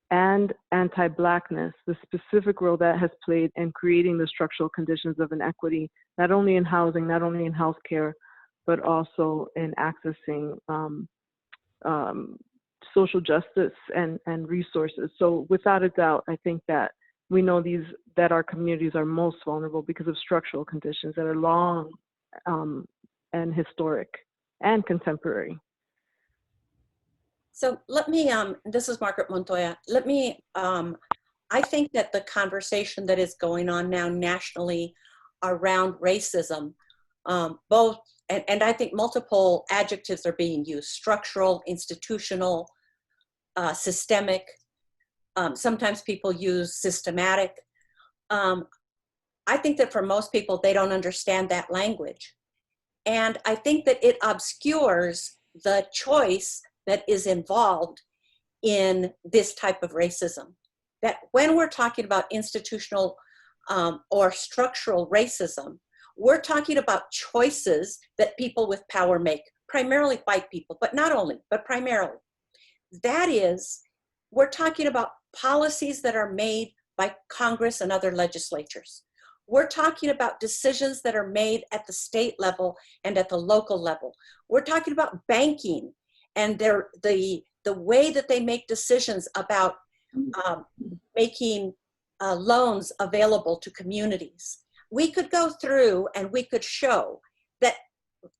and anti-Blackness, the specific role that has played in creating the structural conditions of inequity, not only in housing, not only in healthcare, but also in accessing social justice and resources. So without a doubt, I think that we know that our communities are most vulnerable because of structural conditions that are long and historic and contemporary. So let me, this is Margaret Montoya. Let me, I think that the conversation that is going on now nationally around racism, both, and I think multiple adjectives are being used, structural, institutional, systemic. Sometimes people use systematic. I think that for most people, they don't understand that language. And I think that it obscures the choice that is involved in this type of racism. That when we're talking about institutional or structural racism, we're talking about choices that people with power make, primarily white people, but not only, but primarily. That is, we're talking about policies that are made by Congress and other legislatures. We're talking about decisions that are made at the state level and at the local level. We're talking about banking and the way that they make decisions about making loans available to communities. We could go through and we could show that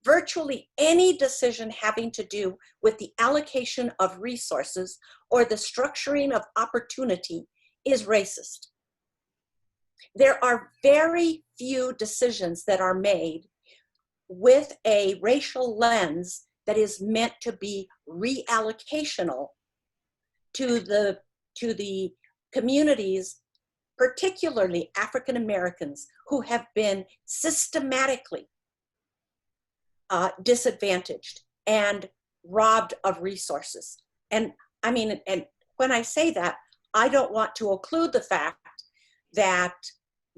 virtually any decision having to do with the allocation of resources or the structuring of opportunity is racist. There are very few decisions that are made with a racial lens that is meant to be reallocational to the communities, particularly African Americans, who have been systematically disadvantaged and robbed of resources. And I mean, and when I say that, I don't want to occlude the fact that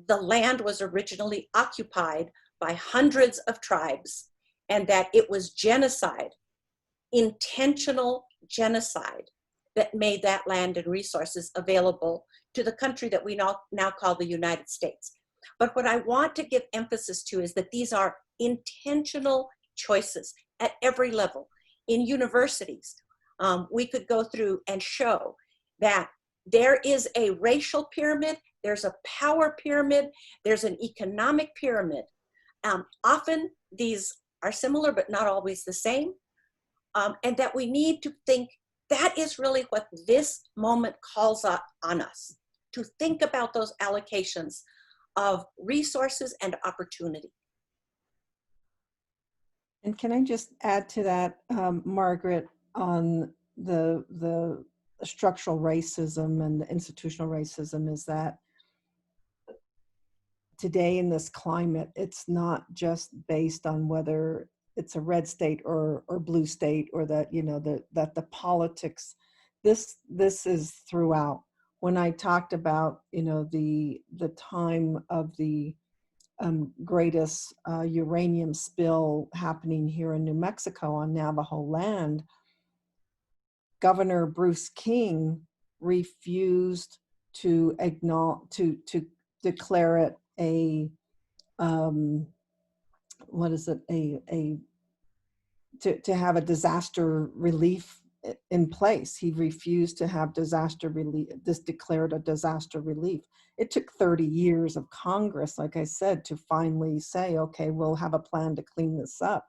the land was originally occupied by hundreds of tribes and that it was genocide, intentional genocide, that made that land and resources available to the country that we now call the United States. But what I want to give emphasis to is that these are intentional choices at every level. In universities, we could go through and show that there is a racial pyramid, there's a power pyramid, there's an economic pyramid. Often these are similar, but not always the same. And that we need to think that is really what this moment calls on us, to think about those allocations of resources and opportunity. And can I just add to that, Margaret, on the structural racism and the institutional racism, is that today in this climate, it's not just based on whether it's a red state or blue state, or that, you know, that the politics, this is throughout. When I talked about, you know, the time of the greatest uranium spill happening here in New Mexico on Navajo land, Governor Bruce King refused to acknowledge, to declare it a what is it, to have a disaster relief in place. He refused to have disaster relief, declared a disaster relief. It took 30 years of Congress, like I said, to finally say, okay, we'll have a plan to clean this up.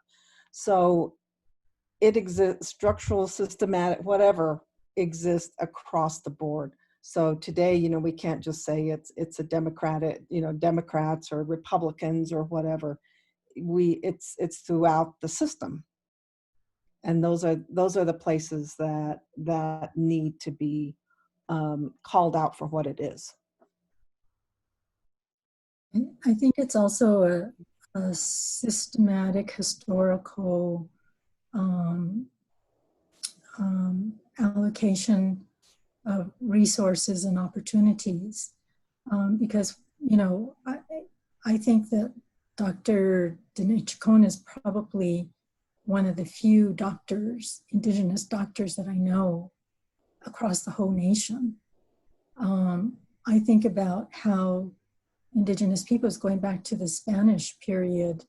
So it exists, structural, systematic, whatever exists across the board. So today, you know, we can't just say it's a Democratic, you know, Democrats or Republicans or whatever. It's throughout the system. And those are the places that need to be called out for what it is. I think it's also a systematic historical allocation of resources and opportunities, because, you know, I think that Dr. Dine'Chacon is probably one of the few doctors, indigenous doctors, that I know across the whole nation. I think about how indigenous peoples, going back to the Spanish period,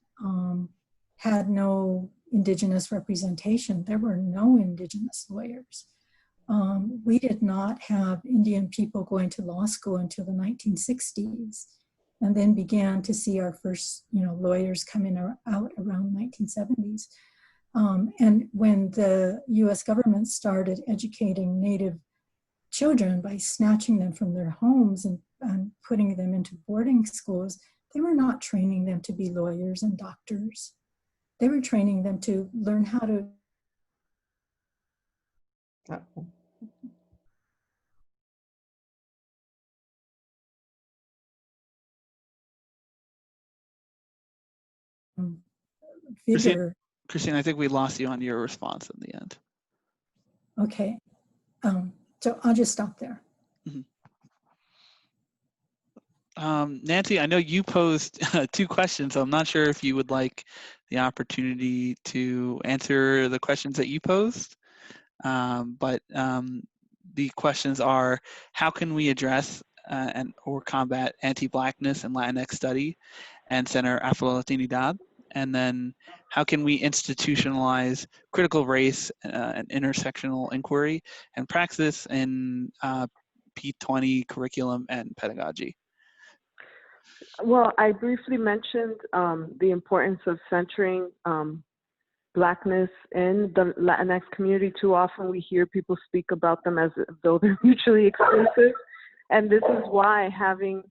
had no indigenous representation. There were no indigenous lawyers. We did not have Indian people going to law school until the 1960s, and then began to see our first, you know, lawyers coming out around 1970s. And when the US government started educating Native children by snatching them from their homes and putting them into boarding schools, they were not training them to be lawyers and doctors. They were training them to learn how to vigor. Christine, I think we lost you on your response in the end. Okay, so I'll just stop there. Nancy, I know you posed 2 questions, so I'm not sure if you would like the opportunity to answer the questions that you posed. But the questions are, how can we address or combat anti-Blackness in Latinx study and center Afro-Latinidad? And then how can we institutionalize critical race and intersectional inquiry and praxis in P20 curriculum and pedagogy? Well, I briefly mentioned the importance of centering Blackness in the Latinx community. Too often we hear people speak about them as though they're mutually exclusive. And this is why having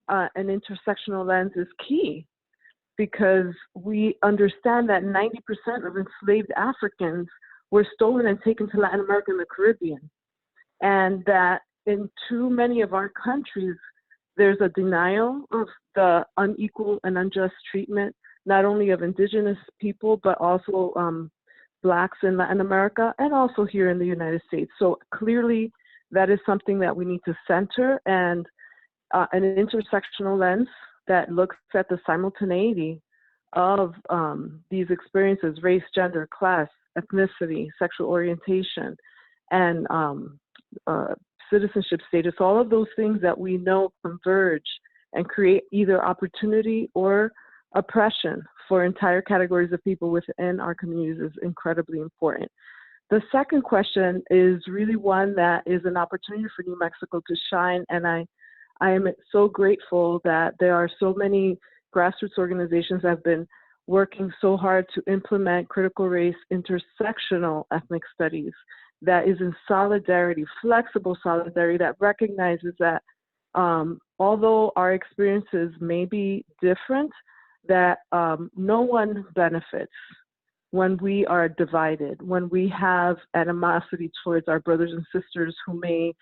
an intersectional lens is key, because we understand that 90% of enslaved Africans were stolen and taken to Latin America and the Caribbean. And that in too many of our countries, there's a denial of the unequal and unjust treatment, not only of indigenous people, but also Blacks in Latin America and also here in the United States. So clearly that is something that we need to center, and an intersectional lens that looks at the simultaneity of these experiences: race, gender, class, ethnicity, sexual orientation, and citizenship status, all of those things that we know converge and create either opportunity or oppression for entire categories of people within our communities is incredibly important. The second question is really one that is an opportunity for New Mexico to shine, and I am so grateful that there are so many grassroots organizations that have been working so hard to implement critical race intersectional ethnic studies that is in solidarity, flexible solidarity, that recognizes that although our experiences may be different, that no one benefits when we are divided, when we have animosity towards our brothers and sisters who may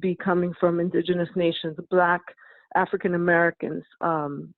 be coming from indigenous nations, Black, African Americans,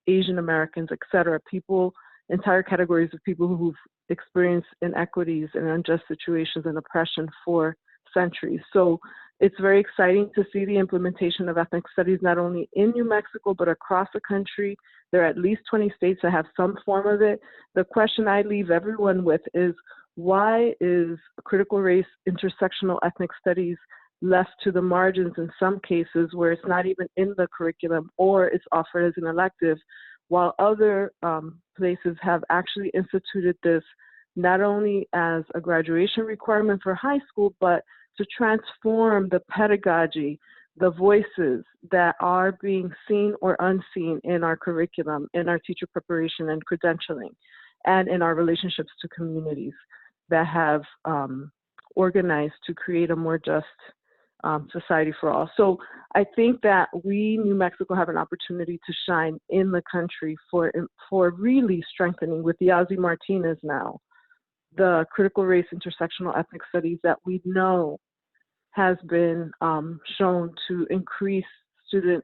Asian Americans, etc. People, entire categories of people who've experienced inequities and unjust situations and oppression for centuries. So it's very exciting to see the implementation of ethnic studies not only in New Mexico, but across the country. There are at least 20 states that have some form of it. The question I leave everyone with is, why is critical race intersectional ethnic studies left to the margins in some cases where it's not even in the curriculum or it's offered as an elective, while other places have actually instituted this not only as a graduation requirement for high school, but to transform the pedagogy, the voices that are being seen or unseen in our curriculum, in our teacher preparation and credentialing, and in our relationships to communities that have organized to create a more just society for all. So I think that we, New Mexico, have an opportunity to shine in the country for really strengthening, with Yazzie Martinez now, the critical race intersectional ethnic studies that we know has been shown to increase student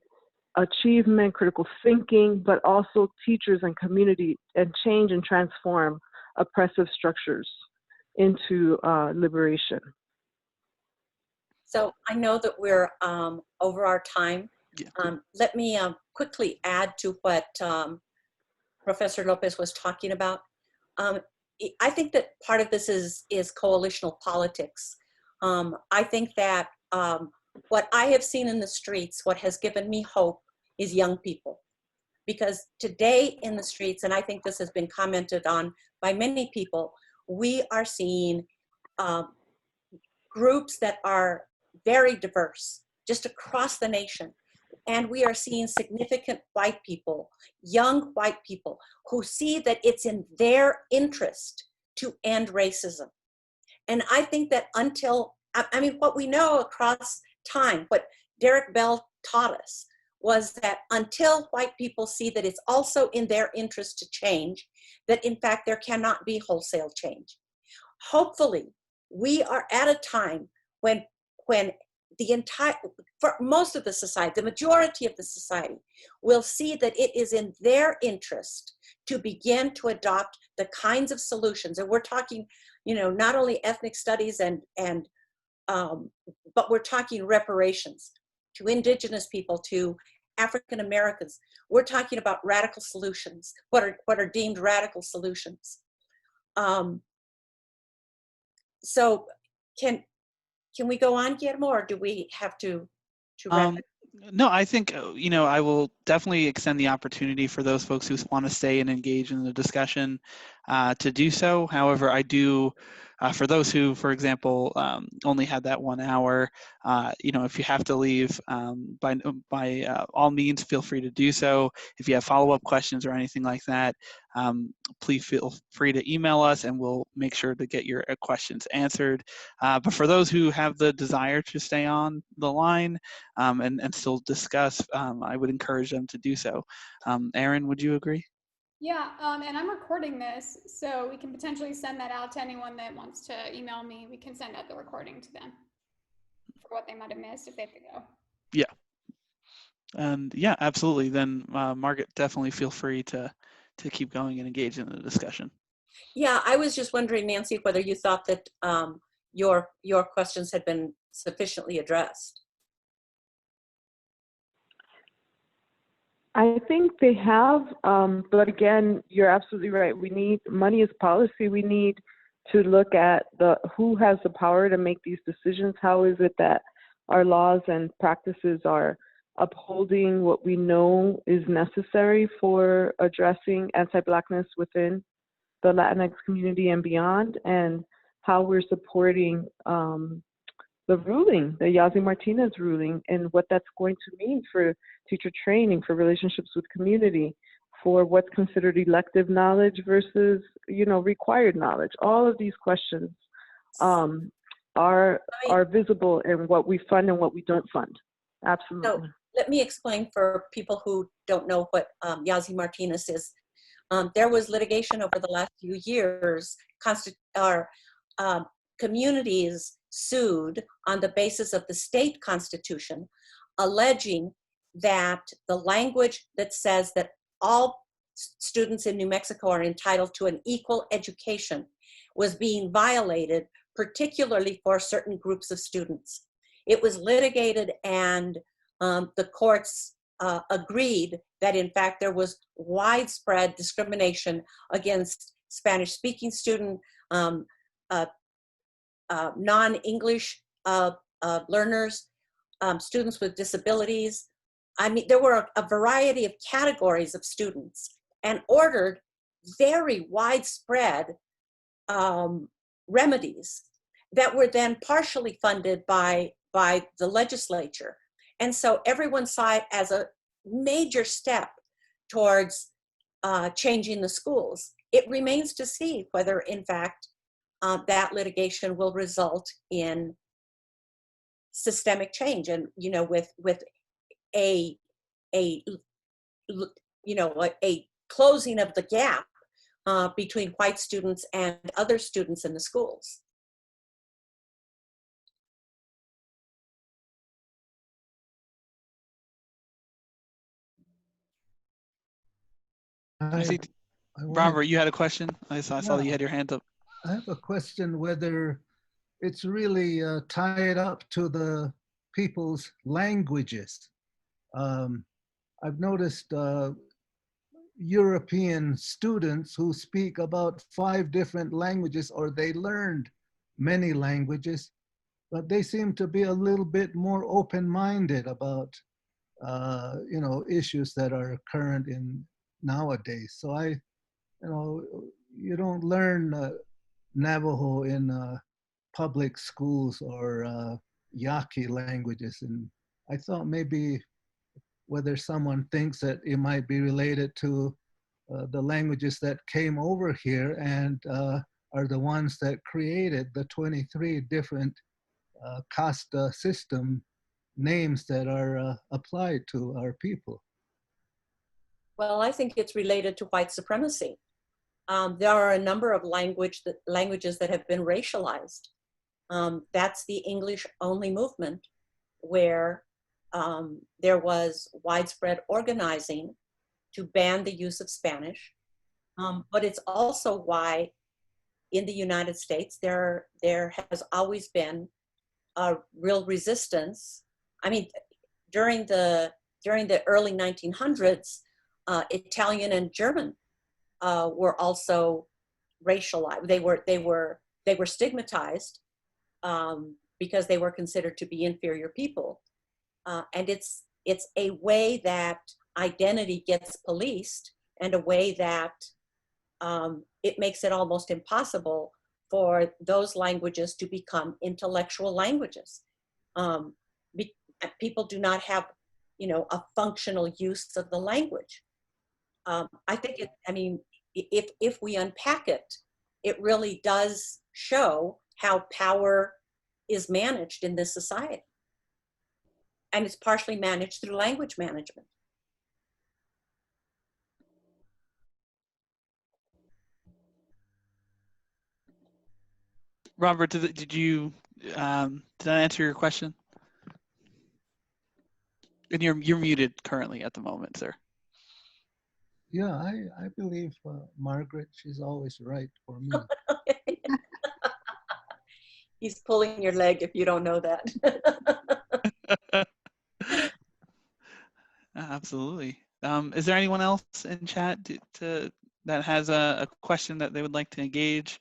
achievement, critical thinking, but also teachers and community, and change and transform oppressive structures into liberation. So I know that we're over our time. Yeah. Let me quickly add to what Professor Lopez was talking about. I think that part of this is coalitional politics. I think that what I have seen in the streets, what has given me hope, is young people. Because today in the streets, and I think this has been commented on by many people, we are seeing groups that are very diverse, just across the nation. And we are seeing significant white people, young white people, who see that it's in their interest to end racism. And I think that until, I mean, what we know across time, what Derek Bell taught us, was that until white people see that it's also in their interest to change, that in fact there cannot be wholesale change. Hopefully, we are at a time when for most of the society, the majority of the society will see that it is in their interest to begin to adopt the kinds of solutions. And we're talking, you know, not only ethnic studies but we're talking reparations to indigenous people, to African Americans. We're talking about radical solutions, what are deemed radical solutions. So can we go on, Guillermo, or do we have to wrap it? No, I think, you know, I will definitely extend the opportunity for those folks who want to stay and engage in the discussion to do so. However, I do, for those who, for example, only had that 1 hour, you know, if you have to leave, by all means, feel free to do so. If you have follow-up questions or anything like that, please feel free to email us and we'll make sure to get your questions answered. But for those who have the desire to stay on the line and still discuss, I would encourage them to do so. Erin, would you agree? Yeah, and I'm recording this, so we can potentially send that out to anyone that wants to email me. We can send out the recording to them for what they might have missed if they have to go. Yeah. And yeah, absolutely. Then Margaret, definitely feel free to keep going and engage in the discussion. Yeah, I was just wondering, Nancy, whether you thought that your questions had been sufficiently addressed. I think they have, but again, you're absolutely right. We need money as policy. We need to look at who has the power to make these decisions. How is it that our laws and practices are upholding what we know is necessary for addressing anti-Blackness within the Latinx community and beyond, and how we're supporting the ruling, the Yazzie Martinez ruling, and what that's going to mean for teacher training, for relationships with community, for what's considered elective knowledge versus, you know, required knowledge. All of these questions are visible in what we fund and what we don't fund. Absolutely. So let me explain for people who don't know what Yazzie Martinez is. There was litigation over the last few years. Communities sued on the basis of the state constitution, alleging that the language that says that all students in New Mexico are entitled to an equal education was being violated, particularly for certain groups of students. It was litigated, and the courts agreed that in fact there was widespread discrimination against Spanish-speaking students, non-English learners, students with disabilities. I mean, there were a variety of categories of students, and ordered very widespread remedies that were then partially funded by the legislature. And so everyone saw it as a major step towards changing the schools. It remains to see whether, in fact, that litigation will result in systemic change, and you know, with a closing of the gap between white students and other students in the schools. Robert, you had a question? I saw that you had your hand up. I have a question whether it's really tied up to the people's languages. I've noticed European students who speak about 5 different languages, or they learned many languages, but they seem to be a little bit more open-minded about you know, issues that are current in nowadays. So you don't learn Navajo in public schools or Yaqui languages, and I thought maybe whether someone thinks that it might be related to the languages that came over here and are the ones that created the 23 different casta system names that are applied to our people. Well, I think it's related to white supremacy. There are a number of languages that have been racialized. That's the English-only movement. where there was widespread organizing to ban the use of Spanish. But it's also why in the United States, there has always been a real resistance. I mean, during the early 1900s, Italian and German were also racialized. They were stigmatized because they were considered to be inferior people. And it's a way that identity gets policed, and a way that it makes it almost impossible for those languages to become intellectual languages. People do not have, a functional use of the language. I think if we unpack it, it really does show how power is managed in this society. And it's partially managed through language management. Robert, did I answer your question? And you're muted currently at the moment, sir. Yeah, I believe Margaret, she's always right for me. He's pulling your leg if you don't know that. Absolutely. Is there anyone else in chat that has a question that they would like to engage?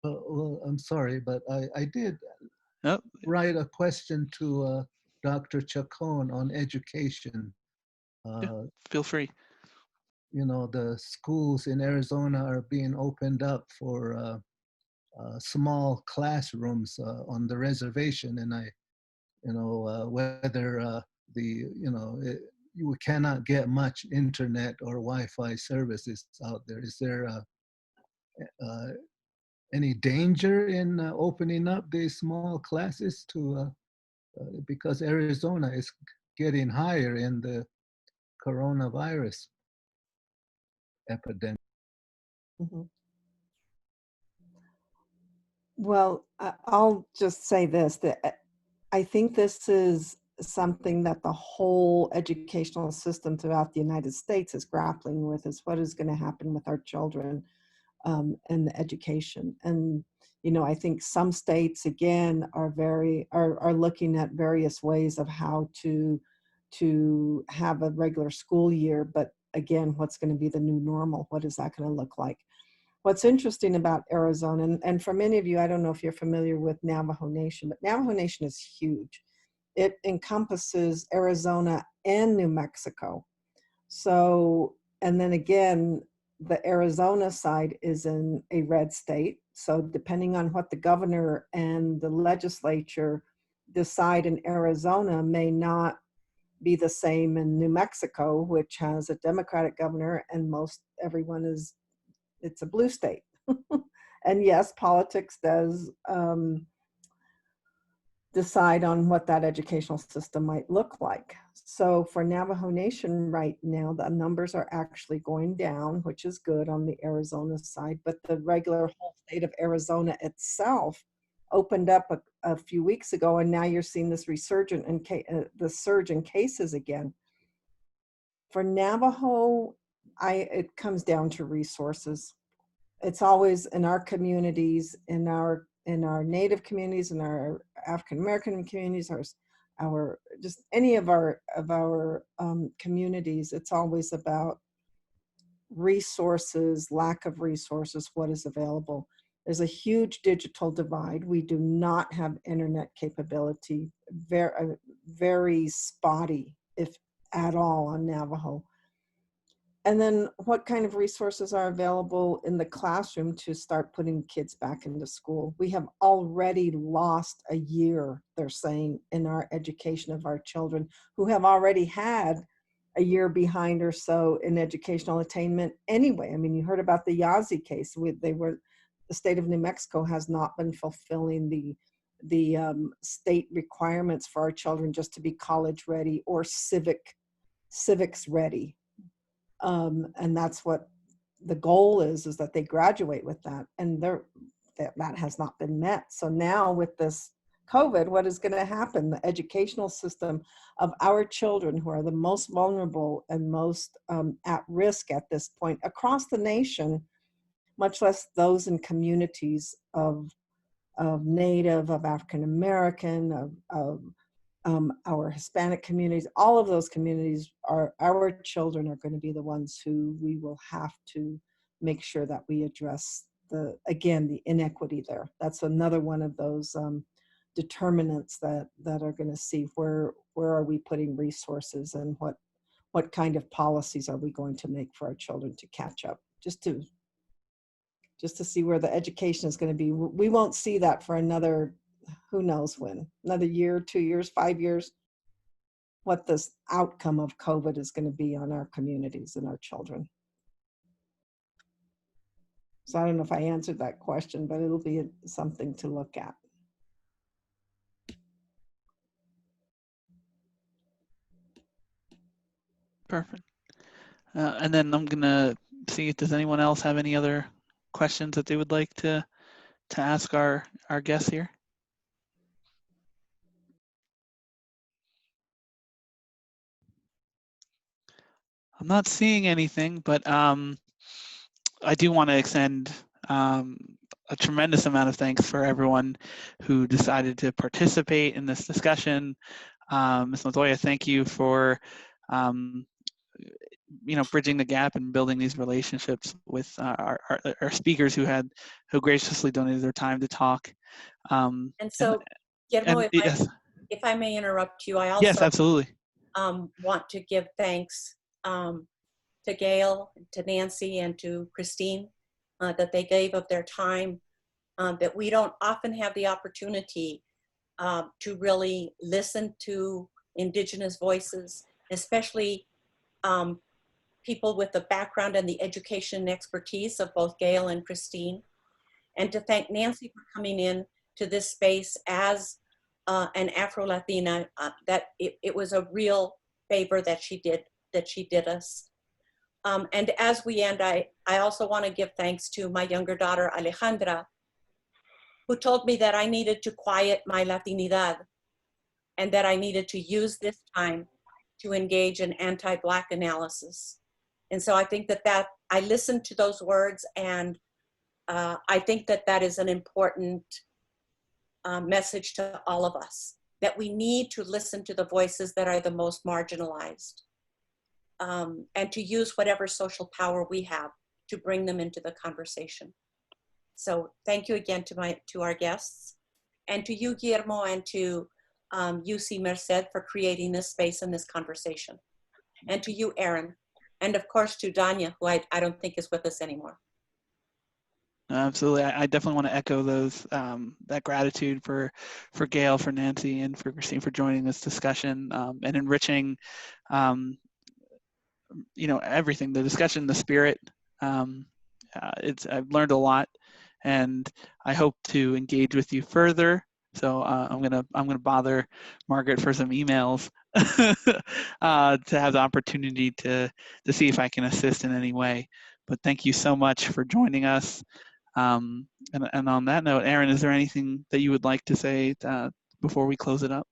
Well, I'm sorry, but I did Oh, write a question to Dr. Chacon on education. yeah, feel free. The schools in Arizona are being opened up for small classrooms on the reservation, and whether you cannot get much internet or Wi-Fi services out there. Is there any danger in opening up these small classes to because Arizona is getting higher in the coronavirus epidemic? Mhm. Well, I'll just say this, that I think this is something that the whole educational system throughout the United States is grappling with, is what is going to happen with our children and the education. And, I think some states, again, are looking at various ways of how to have a regular school year. But again, what's going to be the new normal? What is that going to look like? What's interesting about Arizona, and for many of you, I don't know if you're familiar with Navajo Nation, but Navajo Nation is huge. It encompasses Arizona and New Mexico. So, and then again, the Arizona side is in a red state. So depending on what the governor and the legislature decide in Arizona may not be the same in New Mexico, which has a Democratic governor, and it's a blue state. And yes, politics does decide on what that educational system might look like. So for Navajo Nation right now, the numbers are actually going down, which is good on the Arizona side, but the regular whole state of Arizona itself opened up a few weeks ago, and now you're seeing this resurgent the surge in cases again. For Navajo, it comes down to resources. It's always in our communities, in our Native communities, in our African American communities, our just any of our communities. It's always about resources, lack of resources, what is available. There's a huge digital divide. We do not have internet capability, very spotty, if at all, on Navajo. And then what kind of resources are available in the classroom to start putting kids back into school? We have already lost a year, they're saying, in our education of our children, who have already had a year behind or so in educational attainment anyway. I mean, you heard about the Yazzie case. The state of New Mexico has not been fulfilling the state requirements for our children just to be college ready or civics ready. And that's what the goal is that they graduate with that. And that has not been met. So now with this COVID, what is going to happen? The educational system of our children, who are the most vulnerable and most at risk at this point across the nation, much less those in communities of Native, of African American, of our Hispanic communities, all of those communities, our children are going to be the ones who we will have to make sure that we address the inequity there. That's another one of those determinants that are going to see where are we putting resources, and what kind of policies are we going to make for our children to catch up, just to see where the education is going to be. We won't see that for another, who knows when, another year, 2 years, 5 years, what this outcome of COVID is going to be on our communities and our children. So I don't know if I answered that question, but it'll be something to look at. Perfect. And then I'm gonna see if does anyone else have any other questions that they would like to ask our guests here. I'm not seeing anything, but I do want to extend a tremendous amount of thanks for everyone who decided to participate in this discussion. Ms. Montoya, thank you for bridging the gap and building these relationships with our speakers who graciously donated their time to talk. And so, Guillermo, if I may interrupt you, I also yes, absolutely want to give thanks to Gayle, to Nancy, and to Christine that they gave of their time, that we don't often have the opportunity to really listen to indigenous voices, especially people with the background and the education and expertise of both Gayle and Christine. And to thank Nancy for coming in to this space as an Afro-Latina, that it was a real favor that she did us. And as we end, I also want to give thanks to my younger daughter, Alejandra, who told me that I needed to quiet my Latinidad and that I needed to use this time to engage in anti-Black analysis. And so I think that I listened to those words, and I think that is an important message to all of us, that we need to listen to the voices that are the most marginalized, and to use whatever social power we have to bring them into the conversation. So thank you again to our guests, and to you, Guillermo, and to UC Merced for creating this space and this conversation. And to you, Aaron, and of course to Danya, who I don't think is with us anymore. Absolutely, I definitely want to echo those that gratitude for Gayle, for Nancy, and for Christine for joining this discussion and enriching, everything, the discussion, the spirit. I've learned a lot, and I hope to engage with you further. So I'm gonna bother Margaret for some emails to have the opportunity to see if I can assist in any way. But thank you so much for joining us. And on that note, Aaron, is there anything that you would like to say before we close it up?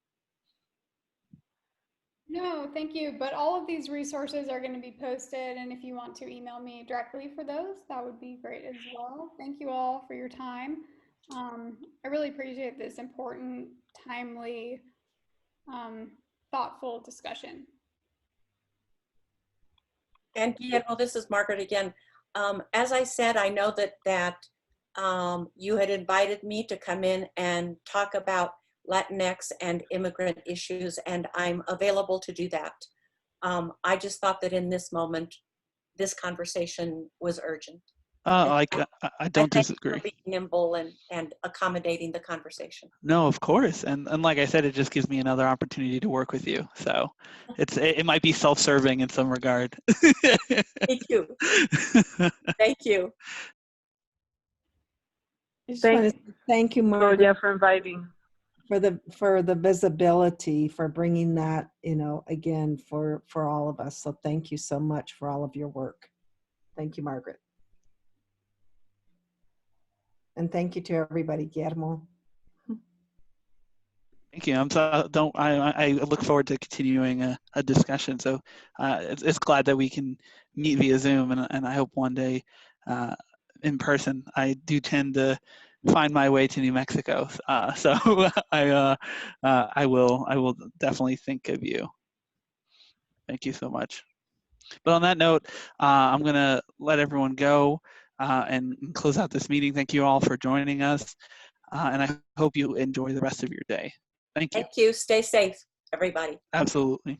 No, thank you. But all of these resources are going to be posted, and if you want to email me directly for those, that would be great as well. Thank you all for your time. I really appreciate this important, timely, thoughtful discussion. And Guillermo, this is Margaret again. As I said, I know that you had invited me to come in and talk about Latinx and immigrant issues, and I'm available to do that. I just thought that in this moment, this conversation was urgent. I don't disagree. For being nimble and accommodating the conversation. No, of course, and like I said, it just gives me another opportunity to work with you. So it might be self-serving in some regard. Thank you. Thank you. I just want to thank you, Margaret, for inviting. For the visibility, for bringing that, again, for all of us. So thank you so much for all of your work. Thank you, Margaret. And thank you to everybody, Guillermo. Thank you. I look forward to continuing a discussion. So it's glad that we can meet via Zoom, and I hope one day in person. I do tend to find my way to New Mexico, so I will definitely think of you. Thank you so much. But on that note, I'm gonna let everyone go and close out this meeting. Thank you all for joining us, and I hope you enjoy the rest of your day. Thank you. Thank you. Stay safe, everybody. Absolutely.